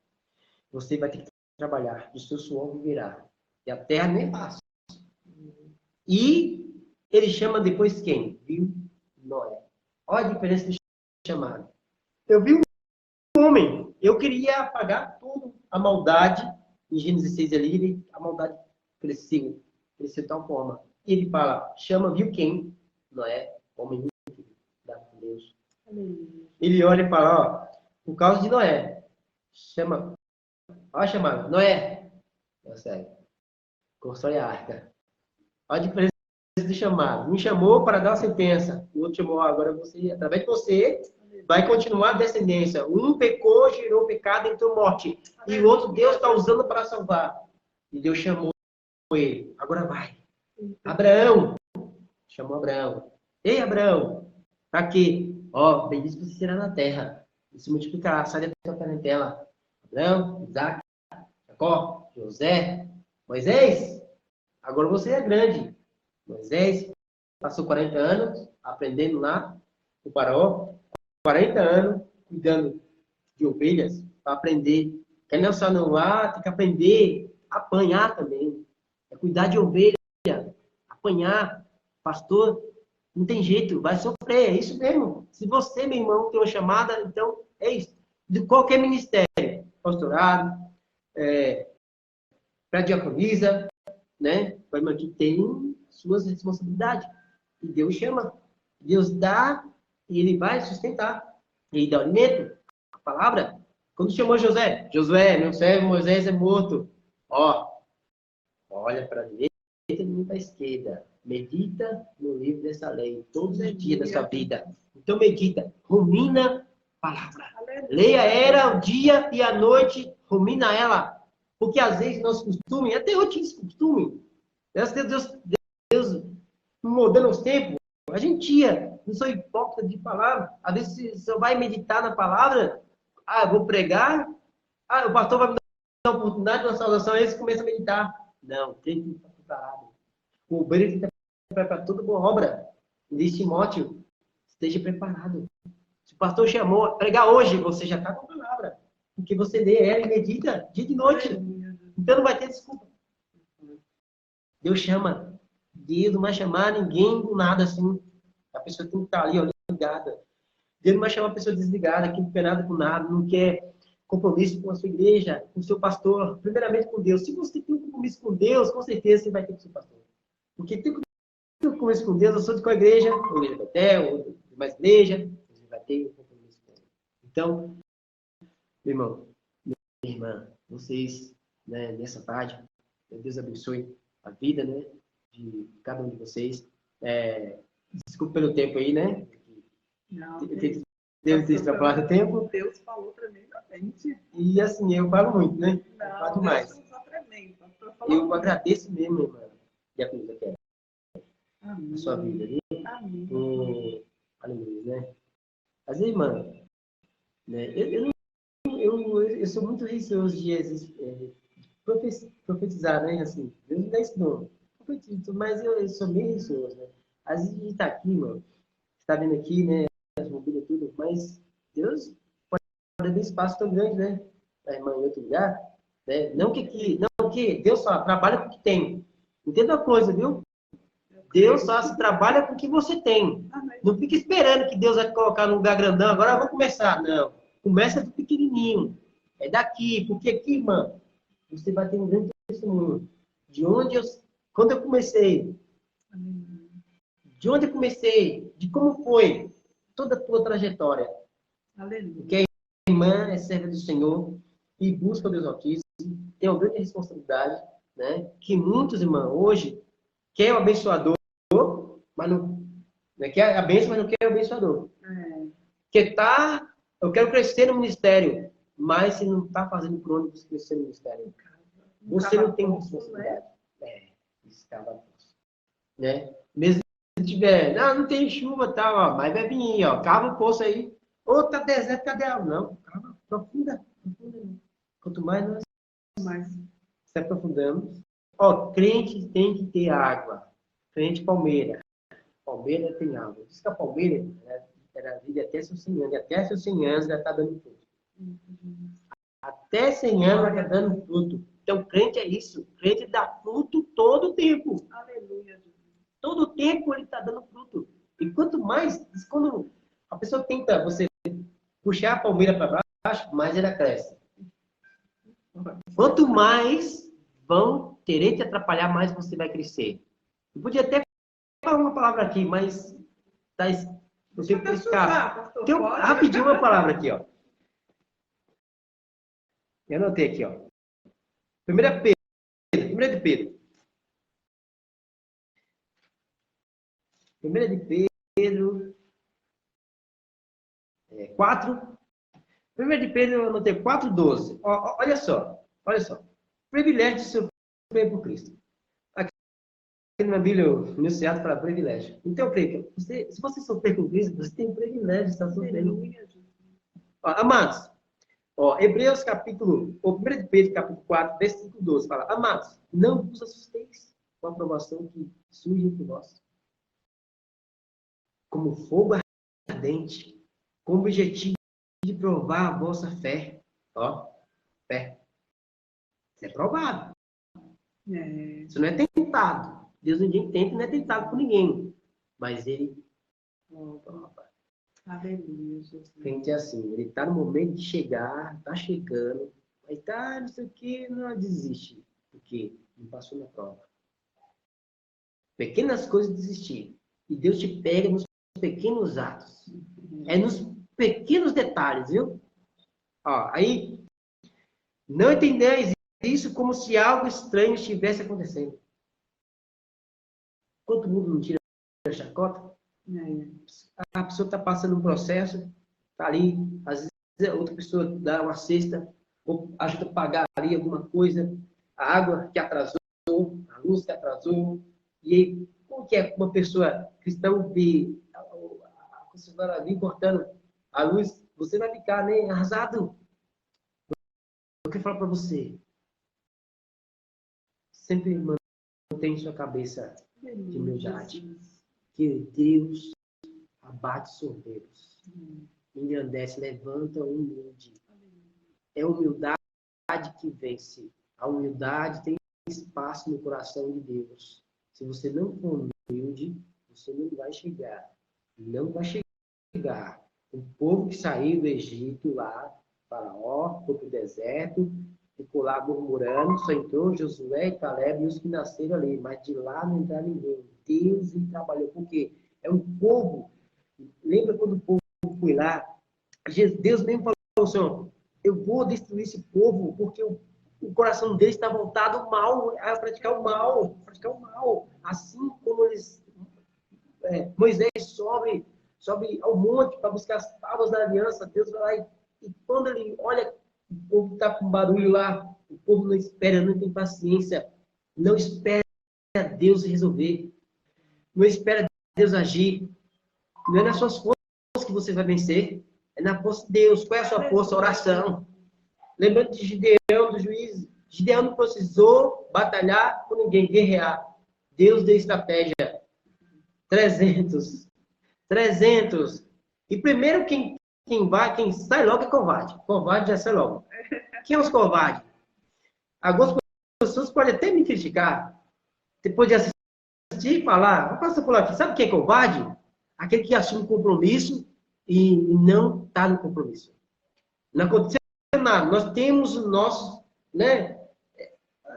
Você vai ter que trabalhar, do seu suor viverá. E a terra nem é fácil. E ele chama depois quem? Viu? Noé. Olha a diferença do chamado. Eu vi um homem, eu queria apagar tudo, a maldade, em Gênesis 6 ali, a maldade cresceu de tal forma. E ele fala, viu quem? Noé, homem da Deus. Ele olha e fala, ó, por causa de Noé, olha a chamada, Noé, constrói a arca. Olha a diferença do chamado. Um chamou para dar uma sentença, o outro chamou, agora você, através de você, vai continuar a descendência. Um pecou, gerou pecado, entrou morte. E o outro Deus está usando para salvar. E Deus chamou ele. Agora vai. Abraão. Chamou Abraão. Ei, Abraão. Para quê? Ó, bendito você será na terra. E se multiplicará. Sai da tua parentela. Abraão, Isaac, Jacó, José, Moisés. Agora você é grande. Moisés passou 40 anos aprendendo lá no Faraó. 40 anos cuidando de ovelhas para aprender. Que não só não tem que aprender a apanhar também. É cuidar de ovelha, apanhar. Pastor, não tem jeito, vai sofrer, é isso mesmo. Se você, meu irmão, tem uma chamada, então é isso. De qualquer ministério, pastorado, para diaconisa, né? Mas que tem suas responsabilidades. E Deus chama, Deus dá e ele vai sustentar. Ele dá o alimento, a palavra. Quando chamou Josué, meu servo Moisés é morto. Ó, olha para a direita e para a esquerda. Medita no livro dessa lei, todos os dias da sua vida. Então medita, rumina a palavra. Leia ela o dia e a noite, rumina ela. Porque às vezes nosso costume, até eu tinha esse costume. Deus mudando os tempos, a gente ia. Não sou hipócrita de palavra. Às vezes você só vai meditar na palavra. Ah, eu vou pregar. Ah, o pastor vai me dar a oportunidade de uma salvação. Aí você começa a meditar. Não, tem que estar preparado. O obreiro tem que estar preparado para toda boa obra. Diz Timóteo, esteja preparado. Se o pastor chamou, pregar hoje, você já está com a palavra. Porque você lê ela e medita dia e noite. Então não vai ter desculpa. Deus chama. Deus não vai chamar ninguém do nada assim. A pessoa tem que estar ali, ó, ligada. Deus não vai chamar a pessoa desligada, que não quer nada com nada, não quer compromisso com a sua igreja, com o seu pastor. Primeiramente com Deus. Se você tem um compromisso com Deus, com certeza você vai ter com o seu pastor. Porque tem compromisso com Deus, eu sou de qual igreja? Ou igreja do hotel, ou de mais igreja. Você vai ter um compromisso com Ele. Então, meu irmão, minha irmã, vocês, né, nessa tarde, Deus abençoe a vida, né, de cada um de vocês. Desculpa pelo tempo aí, né? Não, Devo ter extrapolado o tempo. Deus falou tremendamente. E assim, eu falo muito, né? Não, eu falo demais. Deus usou tremendo. Eu agradeço mesmo, irmã. E a coisa que é Amém. a sua vida, viu? Amém. Aleluia, né? Mas, irmã, né, eu sou muito receoso de profetizar, né? Assim, Deus me dá esse dom. Profetizo, mas eu sou meio receoso, né? Às vezes a gente está aqui, mano, está vendo aqui, né? As mobílias e tudo, mas Deus pode abrir espaço tão grande, né? A irmã em outro lugar, né? Não que Deus só trabalha com o que tem. Entenda uma coisa, viu? Deus só se trabalha com o que você tem. Não fica esperando que Deus vai te colocar num lugar grandão. Agora eu vou começar. Não. Começa do pequenininho. É daqui. Porque aqui, irmã, você vai ter um grande testemunho. Quando eu comecei. De onde eu comecei. De como foi toda a tua trajetória. Aleluia. Porque a irmã é serva do Senhor e busca o Deus Altíssimo. Tem uma grande responsabilidade, né? Que muitos, irmãos, hoje querem o abençoador, mas não quer a bênção, mas não quer o abençoador. Eu quero crescer no ministério, mas se não está fazendo por onde você crescer no ministério, você não tem responsabilidade. Escava poço. Né? Mesmo se tiver, não tem chuva e tal, ó, mas vai vir, ó, cava o poço aí. Ou tá deserto, cadê a água? Não, cava profunda. Quanto mais nós se aprofundamos. Ó, crente tem que ter água. Crente palmeira. Palmeira tem água. Diz que a palmeira era vive até seus 100 anos. E até seus 100 anos já está dando fruto. Até 100 anos já está dando fruto. Então, crente é isso. Crente dá fruto todo o tempo. Aleluia. Todo o tempo ele está dando fruto. E quanto mais, quando a pessoa tenta você puxar a palmeira para baixo, mais ela cresce. Quanto mais vão querer te atrapalhar, mais você vai crescer. Eu podia até falar uma palavra aqui, mas eu tenho que explicar. Tem rapidinho uma palavra aqui, ó. Eu anotei aqui, ó. 1 de Pedro. 1 de Pedro 4. 1 de Pedro, eu anotei 4:12. Olha só. Privilégio de sofrer por Cristo. Aqui na Bíblia, o enunciado fala privilégio. Então, eu creio que se você sofrer por Cristo, você tem o privilégio de estar sofrendo. Amados, Hebreus capítulo, 1 de Pedro capítulo 4, versículo 12, fala: Amados, não vos assusteis com a aprovação que surge entre vós, como fogo ardente, com o objetivo de provar a vossa fé. Fé. Isso é provado. Isso não é tentado. Deus ninguém tenta, não é tentado por ninguém. Mas ele prova. Aleluia, Jesus. Crente é assim, ele está no momento de chegar, está chegando, mas tá, não sei o que, não desiste. Porque não passou na prova. Pequenas coisas desistir. E Deus te pega nos pequenos atos. É nos pequenos detalhes, viu? Aí, não entendeis isso como se algo estranho estivesse acontecendo. Quanto mundo não tira a chacota? A pessoa está passando um processo, está ali, às vezes outra pessoa dá uma cesta, ou ajuda a pagar ali alguma coisa, a água que atrasou, a luz que atrasou, e aí, como que é uma pessoa cristã vê você vai vir cortando a luz, você vai ficar, né, arrasado. Eu quero falar para você. Sempre mantém sua cabeça de humildade. Que Deus abate soberbos. Engrandece, levanta o humilde. É a humildade que vence. A humildade tem espaço no coração de Deus. Se você não for humilde, você não vai chegar. Não vai chegar. O povo que saiu do Egito lá, Faraó, foi para o deserto, ficou lá murmurando, só entrou Josué e Caleb e os que nasceram ali, mas de lá não entraram ninguém. Deus ele trabalhou, porque é um povo. Lembra quando o povo foi lá? Deus mesmo falou, Senhor, eu vou destruir esse povo, porque o coração deles está voltado ao mal, a praticar o mal, Assim como eles, Moisés sobe ao monte para buscar as tábuas da aliança, Deus vai lá e quando ele olha, o povo está com barulho lá, o povo não espera, não tem paciência, não espera Deus resolver, não espera Deus agir, não é nas suas forças que você vai vencer, é na força de Deus. Qual é a sua força? A oração. Lembrando de Gideão, do juiz. Gideão não precisou batalhar com ninguém, guerrear. Deus deu estratégia. 300. E primeiro quem sai logo é covarde. Covarde já sai logo. Quem é os covardes? Algumas pessoas podem até me criticar. Depois de assistir e falar, pastor Paulo aqui, sabe quem é covarde? Aquele que assume compromisso e não está no compromisso. Não aconteceu nada. Nós temos o nosso, né?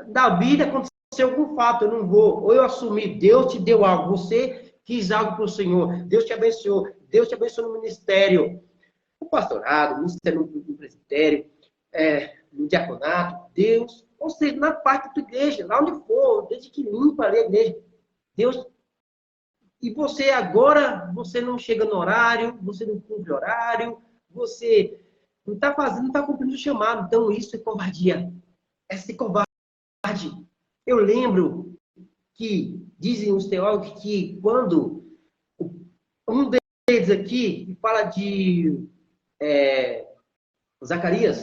Da vida aconteceu algum fato, eu não vou. Ou eu assumi, Deus te deu algo, você quis algo para o Senhor, Deus te abençoou no ministério, no pastorado, no ministério, no presbitério, no diaconato, Deus, ou seja, na parte da tua igreja, lá onde for, desde que limpa ali a igreja, Deus. E você agora, você não chega no horário, você não cumpre horário, você não está fazendo, não está cumprindo o chamado. Então, isso é covardia. É ser covarde. Eu lembro que dizem os teólogos que quando um deles aqui fala de Zacarias,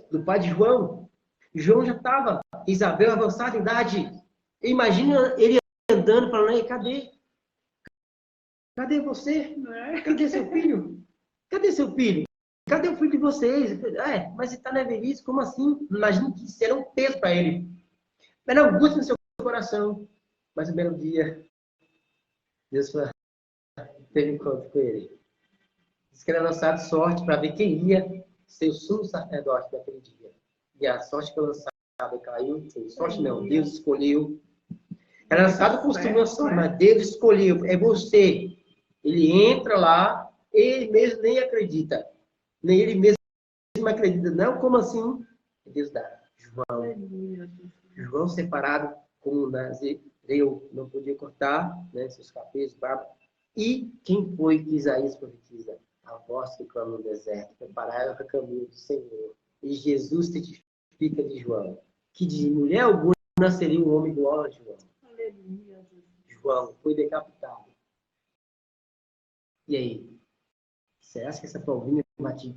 do pai de João, João já estava, Isabel avançada em idade. Imagina ele andando falando, cadê? Cadê você? Cadê seu filho? Cadê seu filho? Cadê o filho de vocês? Mas você está na velhice, como assim? Imagina que isso era um peso para ele. Era angústia no seu coração. Mas no belo dia, Deus teve encontro com ele. Diz que era lançado sorte para ver quem ia ser o sumo sacerdote daquele dia. E a sorte foi lançada caiu. Sorte não, Deus escolheu. Era lançado por cima, mas Deus escolheu. É você. Ele entra lá, ele mesmo nem acredita. Nem ele mesmo acredita. Não, como assim? Deus dá. João separado, como Nazireu, não podia cortar, né, seus cabelos, barba. E quem foi que Isaías profetiza? A voz que clama no deserto, preparar o caminho do Senhor. E Jesus testifica de João, que de mulher alguma nasceria um homem igual a João. Aleluia. João foi decapitado. E aí? Será que essa provinha vai te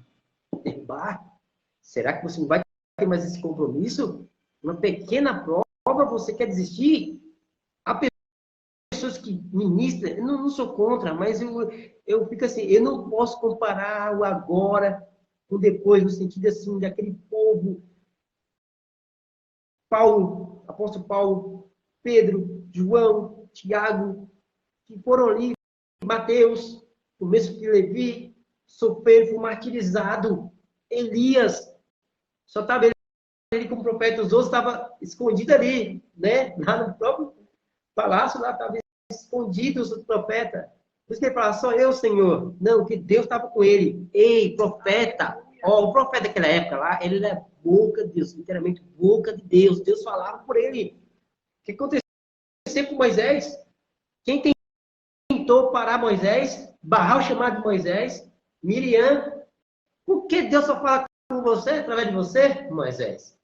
derrubar? Será que você não vai ter mais esse compromisso? Uma pequena prova, você quer desistir? Há pessoas que ministram, eu não sou contra, mas eu fico assim, eu não posso comparar o agora com depois, no sentido assim, daquele povo. Paulo, apóstolo Paulo, Pedro, João, Tiago, que foram ali, Mateus, o mesmo que Levi, sofreu, foi martirizado. Elias, só estava ele como profeta, os outros estavam escondidos ali, né? Lá no próprio palácio, lá estava escondido os profetas. Por isso que ele fala, só eu, Senhor. Não, que Deus estava com ele. Ei, profeta. O profeta daquela época lá, ele era boca de Deus, literalmente boca de Deus. Deus falava por ele. O que aconteceu com Moisés? Quem tentou parar Moisés, barrar o chamado de Moisés? Miriam. Por que Deus só fala com você, através de você? Moisés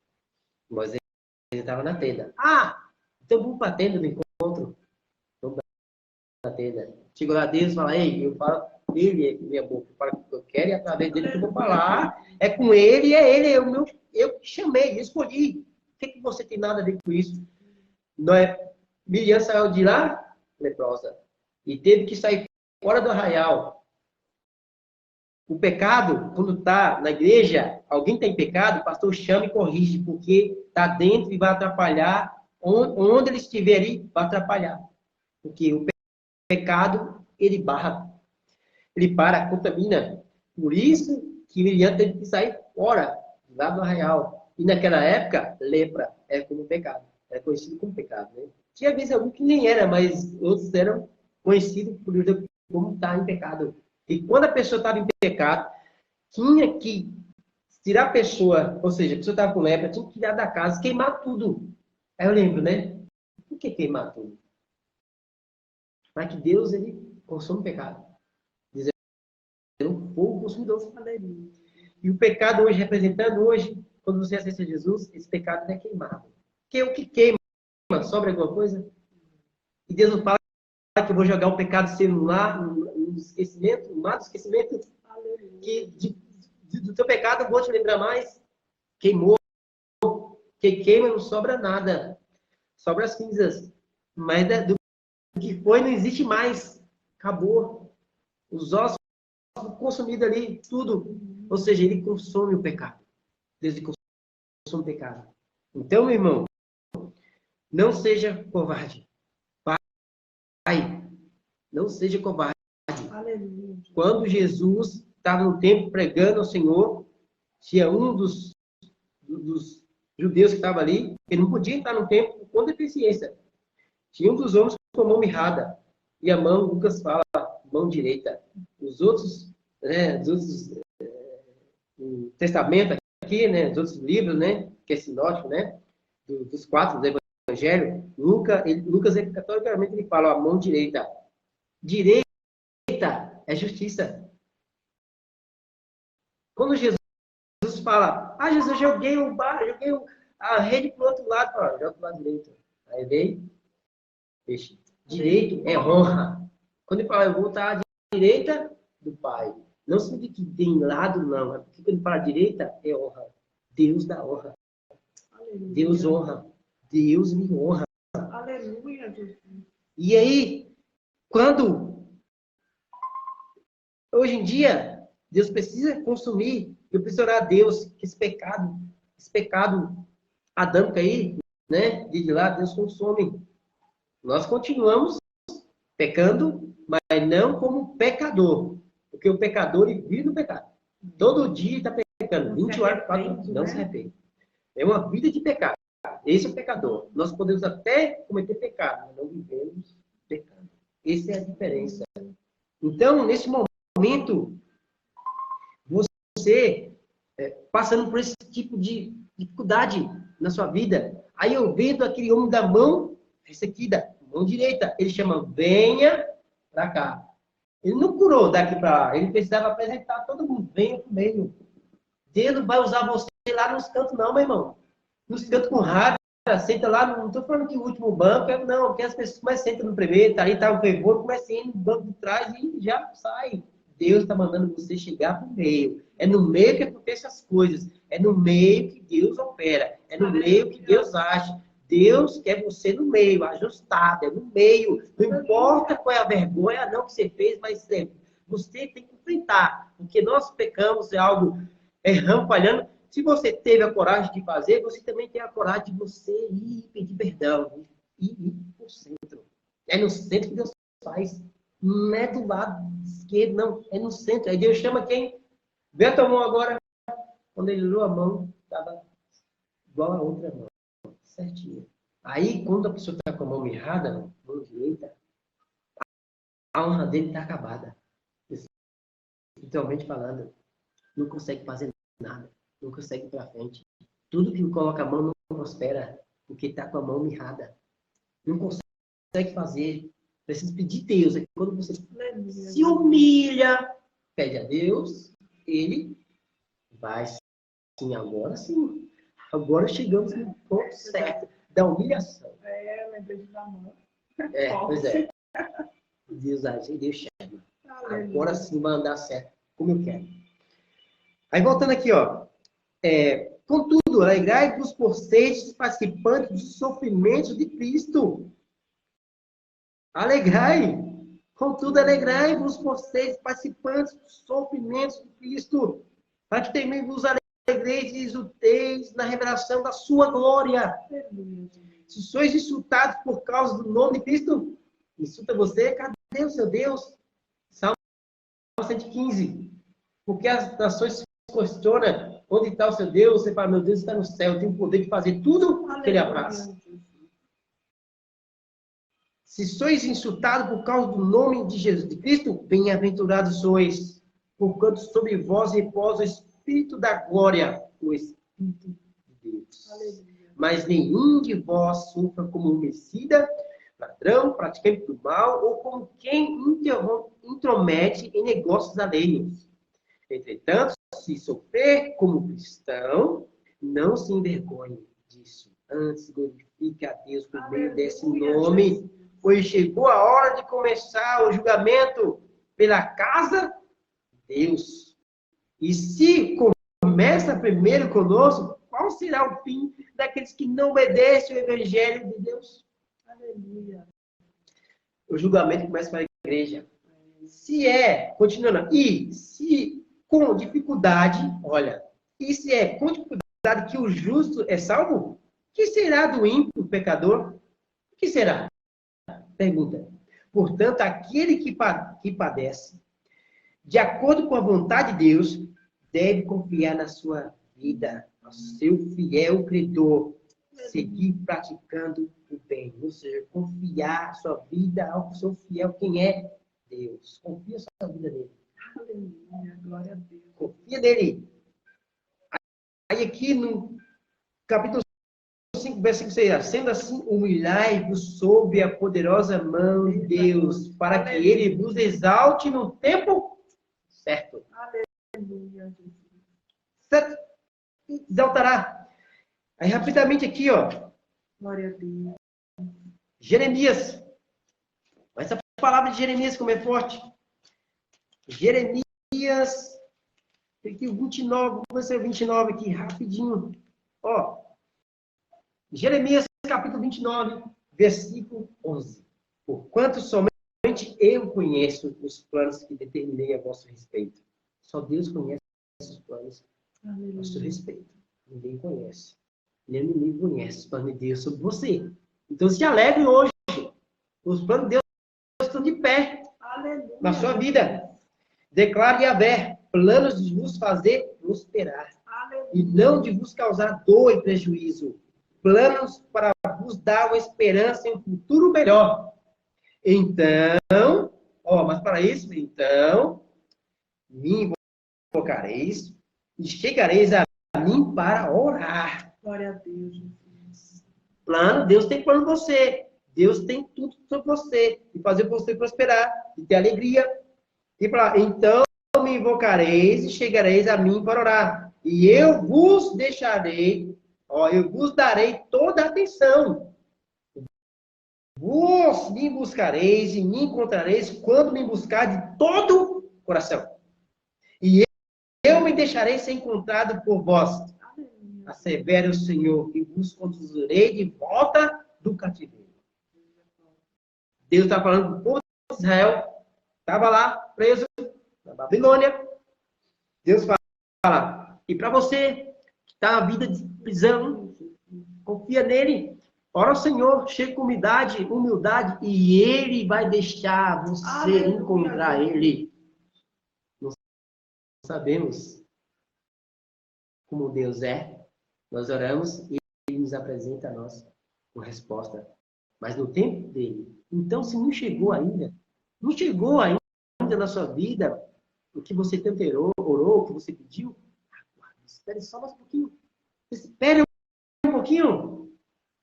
estava na tenda. Então vamos para a tenda do encontro. Vamos para a tenda. Chegou lá Deus e fala, ei, eu falo dele é minha boca. Eu falo o que eu quero e é através dele que eu vou falar. É com ele e é ele. Eu que chamei, eu escolhi. O que você tem nada a ver com isso? Não é? Miriam saiu de lá, leprosa, e teve que sair fora do arraial. O pecado, quando está na igreja, alguém tem pecado, o pastor chama e corrige, porque está dentro e vai atrapalhar. Onde ele estiver ali, vai atrapalhar. Porque o pecado, ele barra, ele para, contamina. Por isso que Miriam teve que sair fora, lá do arraial. E naquela época, lepra é como pecado. É conhecido como pecado, né? Tinha vezes algum que nem era, mas outros eram conhecidos por como estar em pecado. E quando a pessoa estava em pecado, tinha que tirar a pessoa, ou seja, a pessoa estava com lepra, tinha que tirar da casa, queimar tudo. Aí eu lembro, né? Por que queimar tudo? Para que Deus, ele consome o pecado. Dizendo, um fogo consumidor. E o pecado hoje, representando hoje, quando você acessa Jesus, esse pecado não é queimado. Porque o que queima, sobra alguma coisa? E Deus não fala que eu vou jogar o pecado seu no esquecimento, no mar do esquecimento, que do teu pecado eu vou te lembrar mais. Queimou. Que queima não sobra nada. Sobra as cinzas. Mas do que foi não existe mais. Acabou. Os ossos consumidos ali, tudo. Ou seja, ele consome o pecado. Deus consome o pecado. Então, meu irmão, não seja covarde. Pai, não seja covarde. Aleluia. Quando Jesus estava no templo pregando ao Senhor, tinha um dos judeus que estava ali, ele não podia entrar no templo com deficiência. Tinha um dos homens com a mão mirrada. E a mão, Lucas fala, mão direita. Os outros, né, o testamento aqui, né, os outros livros, né, que é sinótico, né, dos 4 do Evangelho, Lucas, categoricamente, ele fala, a mão direita. Direita é justiça. Quando Jesus fala, Jesus, eu joguei a rede para o outro lado, joga para o lado direito. Aí vem, peixe. Direito é honra. Quando ele fala, eu vou estar à direita do Pai. Não significa que tem lado, não. É porque quando ele fala direita, é honra. Deus dá honra. Aleluia. Deus honra. Deus me honra. Aleluia, Jesus. E aí, quando hoje em dia, Deus precisa consumir, eu preciso orar a Deus que esse pecado adâmico aí, né, de lá, Deus consome. Nós continuamos pecando, mas não como pecador. Porque o pecador, ele vive no pecado. Todo dia está pecando. 20 horas, 4 não se arrepende. É uma vida de pecado. Esse é o pecador. Nós podemos até cometer pecado, mas não vivemos pecado. Essa é a diferença. Então, nesse momento, você passando por esse tipo de dificuldade na sua vida, aí eu vendo aquele homem da mão ressequida, mão direita, ele chama, venha para cá. Ele não curou daqui para lá, ele precisava apresentar todo mundo, venha para o meio. Deus não vai usar você lá nos cantos não, meu irmão. Nos cantos com raiva, senta lá, não estou falando que o último banco, não, porque as pessoas mais sentam no primeiro, tá ali, tá o fervor, começa a ir no banco de trás e já sai. Deus está mandando você chegar para o meio. É no meio que acontecem as coisas. É no meio que Deus opera. É no meio que Deus age. Deus quer você no meio, ajustado. É no meio. Não importa qual é a vergonha, não que você fez, mas sempre. Você tem que enfrentar. Porque nós pecamos, é algo erramos, falhando. Se você teve a coragem de fazer, você também tem a coragem de você ir pedir perdão. E ir para o centro. É no centro que Deus faz. Não é do lado esquerdo, não. É no centro. Aí Deus chama quem? Vê a tua mão agora. Quando ele olhou a mão, estava igual a outra mão. Certinho. Aí, quando a pessoa está com a mão errada, mão direita, a honra dele está acabada. Espiritualmente falando. Não consegue fazer nada. Não consegue ir para frente. Tudo que coloca a mão não prospera. Porque está com a mão mirrada. Não consegue fazer. Precisa pedir a Deus. Quando você se humilha, pede a Deus, ele vai sim, agora sim. Agora chegamos no ponto certo da humilhação. Lembrei de dar mão. Pois é. Deus age, Deus chama. Agora sim vai andar certo, como eu quero. Aí voltando aqui, ó. Contudo, alegrai-vos por seres participantes dos sofrimentos de Cristo. Alegrai. Contudo, alegrai-vos por seres participantes dos sofrimentos de Cristo, para que também vos alegreis e exulteis na revelação da sua glória. Se sois insultados por causa do nome de Cristo, insulta você, cadê o seu Deus? Salmo 115. Porque as nações se questionam onde está o seu Deus, você fala, meu Deus está no céu, tem o poder de fazer tudo que ele apraz. Se sois insultados por causa do nome de Jesus de Cristo, bem-aventurados sois, porquanto sobre vós repousa o Espírito da glória, o Espírito de Deus. Aleluia. Mas nenhum de vós sofra como homicida, ladrão, praticante do mal, ou como quem intromete em negócios alheios. Entretanto, se sofrer como cristão, não se envergonhe disso. Antes, glorifique a Deus por meio desse nome, pois chegou a hora de começar o julgamento pela casa de Deus. E se começa primeiro conosco, qual será o fim daqueles que não obedecem o Evangelho de Deus? Aleluia. O julgamento começa pela igreja. Continuando, e se com dificuldade, olha, e se é com dificuldade que o justo é salvo, o que será do ímpio, pecador? O que será? Pergunta. Portanto, aquele que padece, de acordo com a vontade de Deus, deve confiar na sua vida, ao seu fiel credor, seguir praticando o bem. Ou seja, confiar a sua vida ao seu fiel, quem é Deus. Confia a sua vida nele. Aleluia, glória a Deus. Confia nele. Aí aqui no capítulo 5, versículo 6, sendo assim, humilhai-vos sob a poderosa mão de Deus, para que ele vos exalte no tempo certo. Aleluia. Certo? Exaltará. Aí, rapidamente aqui, ó. Glória a Deus. Jeremias. Essa palavra de Jeremias como é forte. Jeremias, aqui o 29, vamos ver o 29 aqui, rapidinho. Ó. Jeremias, capítulo 29, versículo 11. Porquanto somente eu conheço os planos que determinei a vosso respeito. Só Deus conhece os planos a vosso respeito. Ninguém conhece. Nem o inimigo conhece os planos de Deus sobre você. Então se alegre hoje. Os planos de Deus estão de pé. Aleluia. Na sua vida. Declare Yahvé, planos de vos fazer prosperar. Aleluia. E não de vos causar dor e prejuízo. Planos para vos dar uma esperança em um futuro melhor. Então, mas para isso, então, me invocareis e chegareis a mim para orar. Glória a Deus. Plano, Deus tem plano para você. Deus tem tudo sobre você. E fazer você prosperar, e ter alegria. E para então me invocareis e chegareis a mim para orar. E eu vos deixarei, eu vos darei toda a atenção. Vos me buscareis e me encontrareis quando me buscar de todo o coração. E eu me deixarei ser encontrado por vós. Assevera o Senhor, que vos conduzirei de volta do cativeiro. Deus está falando do povo de Israel. Estava lá, preso na Babilônia. Deus fala, e para você que está na vida de prisão, confia nele. Ora ao Senhor, chegue com humildade, e Ele vai deixar você encontrar Ele. Não sabemos como Deus é. Nós oramos e Ele nos apresenta a nós uma resposta. Mas no tempo dele. Então, se não chegou ainda na sua vida o que você tanto orou, o que você pediu, espere só mais um pouquinho. Espere um pouquinho.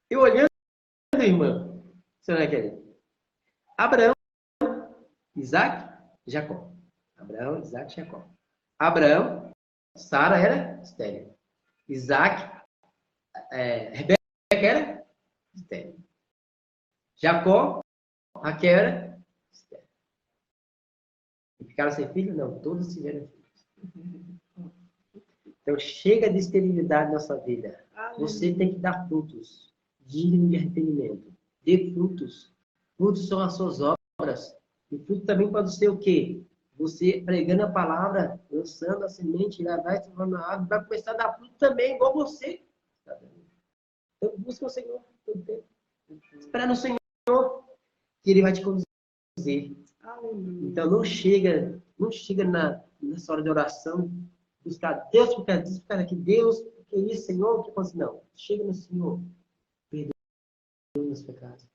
Eu olhando, irmã, você não é querer? Abraão, Isaac, Jacó. Abraão, Isaac, Jacó. Abraão, Sara era estéril. Isaac, Rebeca era estéril. Jacó, Raquel era estéril. Ficaram sem filho? Não, todos tiveram filhos. Então, chega de esterilidade na nossa vida. Você tem que dar frutos dignos de arrependimento. Dê frutos. Frutos são as suas obras. E fruto também pode ser o quê? Você pregando a palavra, lançando a semente, lá vai tomando a água, vai começar a dar fruto também, igual você. Então, busca o Senhor todo tempo. Espera no Senhor, que Ele vai te conduzir. Aleluia. Então, não chega nessa hora de oração, buscar Deus, buscar aqui, Deus, que isso, Senhor, que assim, não. Chega no Senhor, perdoa meus pecados.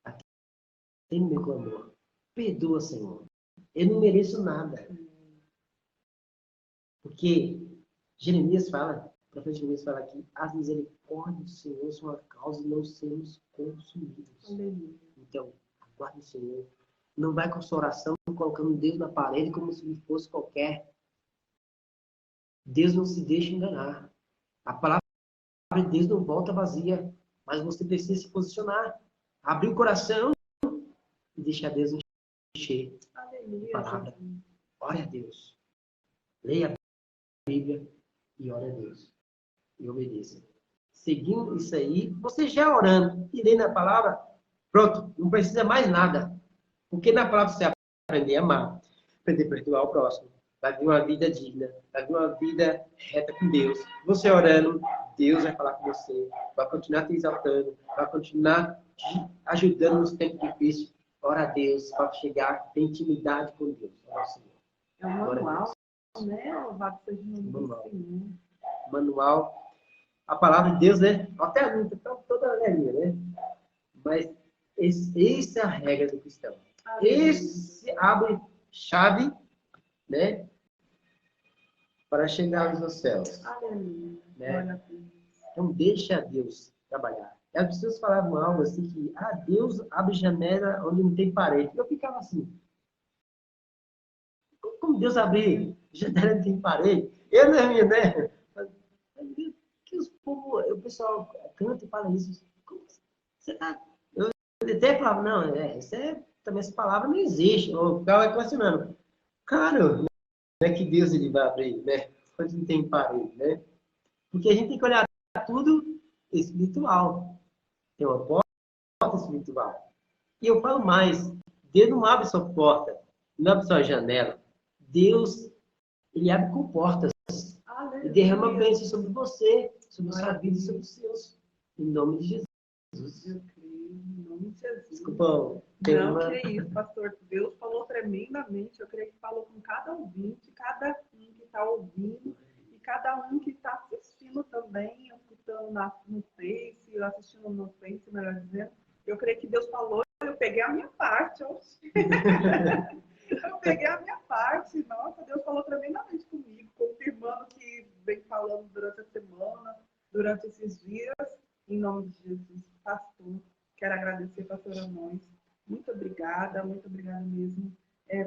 Atende meu clamor. Perdoa, Senhor. Eu não mereço nada. Porque Jeremias fala, o profeta Jeremias fala aqui, as misericórdias do Senhor são a causa de não sermos consumidos. Aleluia. Então, aguarde o Senhor. Não vai com sua oração colocando Deus na parede como se ele fosse qualquer. Deus não se deixa enganar. A palavra de Deus não volta vazia, mas você precisa se posicionar. Abrir o coração e deixar Deus encher Aleluia. a palavra. Ore a Deus. Leia a Bíblia e ore a Deus. E obedeça. Seguindo isso aí, você já orando e lendo a palavra, pronto, não precisa mais nada. Porque na palavra você aprender a amar, aprender a perdoar o próximo, vai vir uma vida digna, vai vir uma vida reta com Deus. Você orando, Deus vai falar com você, vai continuar te exaltando, vai continuar te ajudando nos tempos difíceis. Ora a Deus, para chegar em intimidade com Deus. Ora ao Senhor. É um manual, né? Louvado seja o nome do Senhor. Manual. A palavra de Deus, né? Até a minha, toda a linha, né? Mas essa é a regra do cristão. Esse abre chave, né? Para chegar aos céus. Aleluia. Né? Então, deixa Deus trabalhar. As pessoas falavam algo assim que, Deus abre janela onde não tem parede. Eu ficava assim, como Deus abre janela onde tem parede? Eu não ia, né? Que o pessoal canta e fala isso. Como você tá? Eu até falava, não, também essa palavra não existe. Ou ficava questionando. Cara, não é que Deus ele vai abrir, né? Onde não tem parede, né? Porque a gente tem que olhar tudo espiritual. Tem uma porta espiritual. E eu falo mais, Deus não abre só porta, não abre só janela. Deus, ele abre com portas. E derrama bênção sobre você, sobre a sua vida e sobre os seus. Em nome de Jesus. Eu creio, em nome de Jesus. Desculpa. Não, que isso, pastor. Deus falou tremendamente. Eu creio que falou com cada ouvinte, cada um que está ouvindo e cada um que está assistindo também, escutando no Face, assistindo no Face, melhor dizendo. Eu creio que Deus falou, eu peguei a minha parte. Eu peguei a minha parte. Nossa, Deus falou tremendamente comigo, confirmando que vem falando durante a semana, durante esses dias. Em nome de Jesus, pastor, quero agradecer, pastora Mães. Muito obrigada mesmo.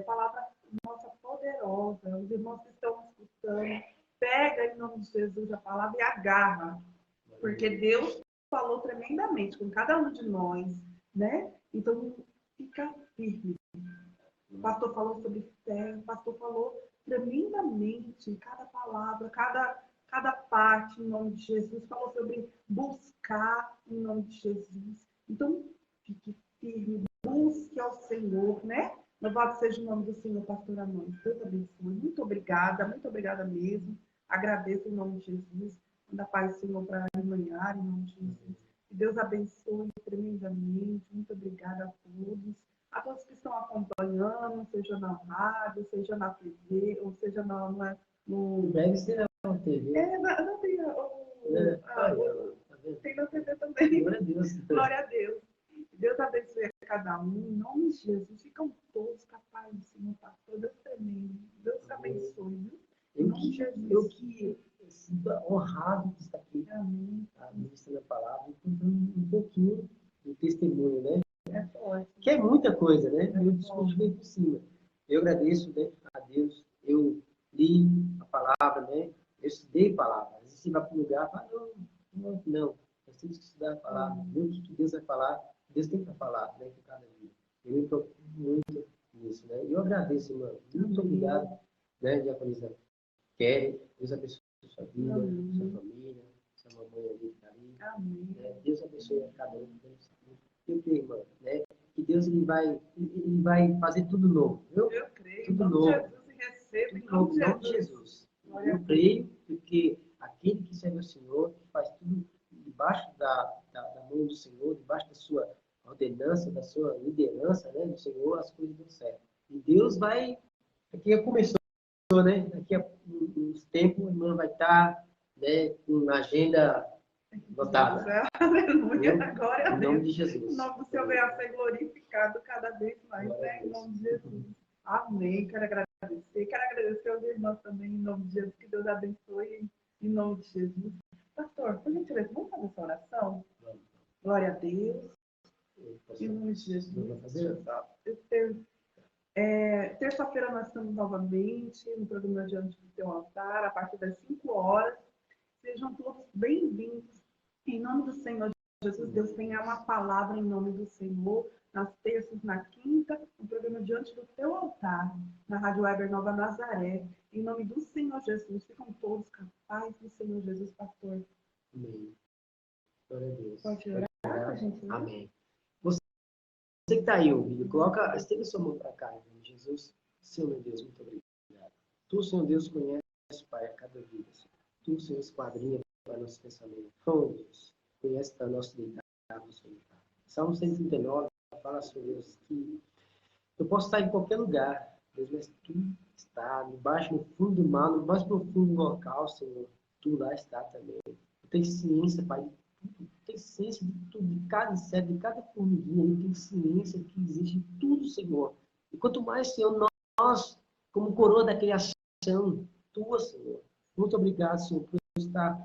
Palavra nossa poderosa. Os irmãos que estão escutando, pega em nome de Jesus a palavra e agarra. Porque Deus falou tremendamente com cada um de nós, né? Então, fica firme. O pastor falou sobre fé, o pastor falou tremendamente cada palavra, cada parte em nome de Jesus. Falou sobre buscar em nome de Jesus. Então, fique firme, busque ao Senhor, né? Louvado seja o nome do Senhor, pastora Mãe. Deus abençoe. Muito obrigada mesmo. Agradeço em nome de Jesus. Manda a paz do Senhor para amanhã, em nome de Jesus. Que Deus abençoe tremendamente. Muito obrigada a todos. A todos que estão acompanhando, seja na rádio, seja na TV, ou seja no... Deve ser na TV. Tem na TV também. Glória a Deus. Glória a Deus. Deus abençoe a cada um. Em nome de Jesus, ficam todos capazes do Senhor, pastor. Deus tremendo. Deus te abençoe. Viu? Eu que sinto honrado de estar aqui, ministrando a palavra, um pouquinho do testemunho, né? Que é muita coisa, né? Eu discurso bem por cima. Eu agradeço, né, a Deus. Eu li a palavra, né? Eu estudei a palavra. Às vezes você vai para um lugar e fala, não. Nós temos que estudar a palavra. Ver o que Deus vai falar. Deus tem para falar, né? Com cada dia. Eu me preocupo muito nisso, né? E eu agradeço, irmã. Muito obrigado, né, diaconisa Kelly. Deus abençoe a sua vida, sua família, sua mamãe ali, tá ali. Amém. Né? Deus abençoe a cada um. Eu creio, irmã, né? Que Deus ele vai fazer tudo novo, viu? Eu creio, em Tudo nome novo. de Jesus, e recebo em Tudo novo, nome em nome de de Jesus. Jesus. Glória a Eu creio, porque aquele que serve ao Senhor, que faz tudo debaixo da mão do Senhor, debaixo da sua ordenança, da sua liderança, né, do Senhor, as coisas dão certo. E Deus vai, aqui começou, né? Daqui a uns tempos, a irmã vai estar, né, com a agenda lotada. Aleluia, Viu? glória a Em nome Deus. de Jesus. O nome do Senhor venha a ser glorificado cada vez mais, Glória a né? Em Deus. nome de Jesus. Amém. Quero agradecer. Quero agradecer aos irmãos também, em nome de Jesus. Que Deus abençoe, em nome de Jesus. Pastor, por gentileza, vamos fazer essa oração? Vamos. Glória a Deus. Posso Em nome de Jesus. fazer? Terça-feira nós estamos novamente no programa Diante do Teu Altar, a partir das 5 horas. Sejam todos bem-vindos. Em nome do Senhor Jesus, Deus tenha uma palavra em nome do Senhor. Nas terças, na quinta, no programa Diante do Teu Altar, na Rádio Weber Nova Nazaré. Em nome do Senhor Jesus, ficam todos com a paz do Senhor Jesus, pastor. Amém. Glória a Deus. Pode orar pra gente, né? Amém. Você que está aí ouvindo, estenda sua mão para cá, em nome de Jesus. Senhor meu Deus, muito obrigado. Tu, Senhor Deus, conhece, Pai, a cada vida. Senhor. Tu, Senhor, esquadrinha para nosso pensamento. Oh, Deus, conhece para nosso deitar, nosso levantar. Salmo 139 fala, Senhor Deus, que eu posso estar em qualquer lugar, Deus, mas tu está embaixo, no fundo do mar, no mais profundo local, Senhor. Tu lá está também. Tu tens ciência, Pai, de tudo. Tu tens ciência de tudo, de cada inseto, de cada formiguinha. Tu tens ciência que existe tudo, Senhor. E quanto mais, Senhor, nós, como coroa da criação tua, Senhor. Muito obrigado, Senhor, por estar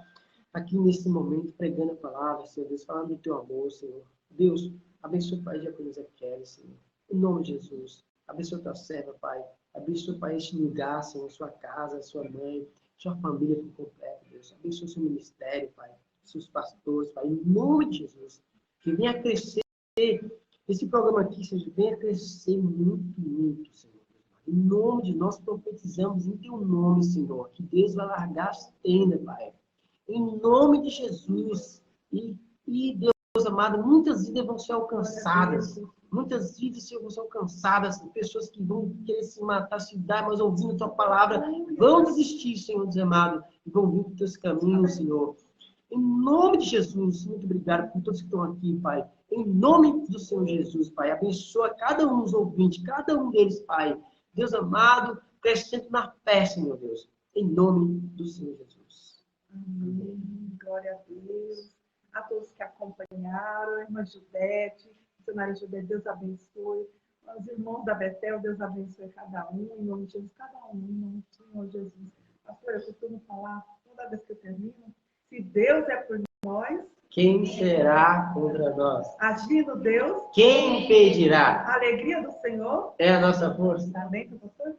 aqui nesse momento, pregando a palavra, Senhor Deus, falando do teu amor, Senhor. Deus, abençoe o Pai de Diaconisa Kelly, Senhor. Em nome de Jesus. Abençoe tua serva, Pai. Abençoe, Pai, este lugar, Senhor, sua casa, sua mãe, sua família por completo, Deus. Abençoe seu ministério, Pai. Seus pastores, Pai. Em nome de Jesus. Que venha crescer. Esse programa aqui, Senhor, venha crescer muito, muito, Senhor. Em nome de nós profetizamos em teu nome, Senhor. Que Deus vai largar as tendas, Pai. Em nome de Jesus. E Deus amado, muitas vidas vão ser alcançadas. Muitas vidas vão ser alcançadas. Pessoas que vão querer se matar, se dar, mas ouvindo a tua palavra, vão desistir, Senhor Deus amado. E vão vir para os teus caminhos, Senhor. Em nome de Jesus, muito obrigado por todos que estão aqui, Pai. Em nome do Senhor Jesus, Pai. Abençoa cada um dos ouvintes, cada um deles, Pai. Deus amado, crescendo na fé, Senhor Deus. Em nome do Senhor Jesus. Amém. Glória a Deus. A todos que acompanharam, a irmã Judete, missionária Judete, Deus abençoe. Os irmãos da Betel, Deus abençoe cada um, em nome de Jesus, cada um, em nome do Senhor Jesus. Pastor, eu costumo falar, toda vez que eu termino, se Deus é por nós, quem será contra nós? Agindo Deus, quem impedirá? A alegria do Senhor é a nossa força. Amém, pastor?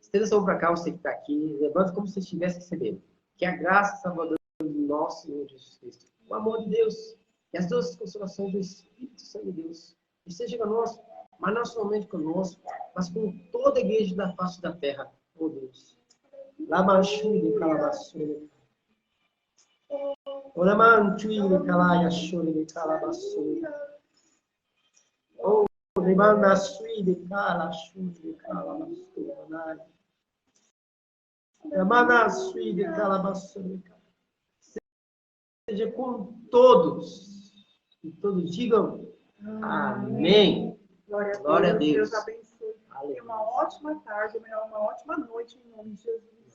Estenda sua mão para cá, você que está aqui. Levanta como se estivesse recebendo. Que a graça salvadora do nosso Senhor Jesus Cristo, o amor de Deus e as doces consolações do Espírito Santo de Deus esteja conosco, mas não somente conosco, mas com toda a igreja da face da terra. Oh Deus. Lamanchuri, calabassuri. Olamanchuri, calaiachuri, calabassuri. Oh, Lemanachuri, calachuri, calabassuri. Seja com todos. E todos digam amém. Glória a Deus. Deus. Deus abençoe. Tenha uma ótima tarde, uma ótima noite em nome de Jesus.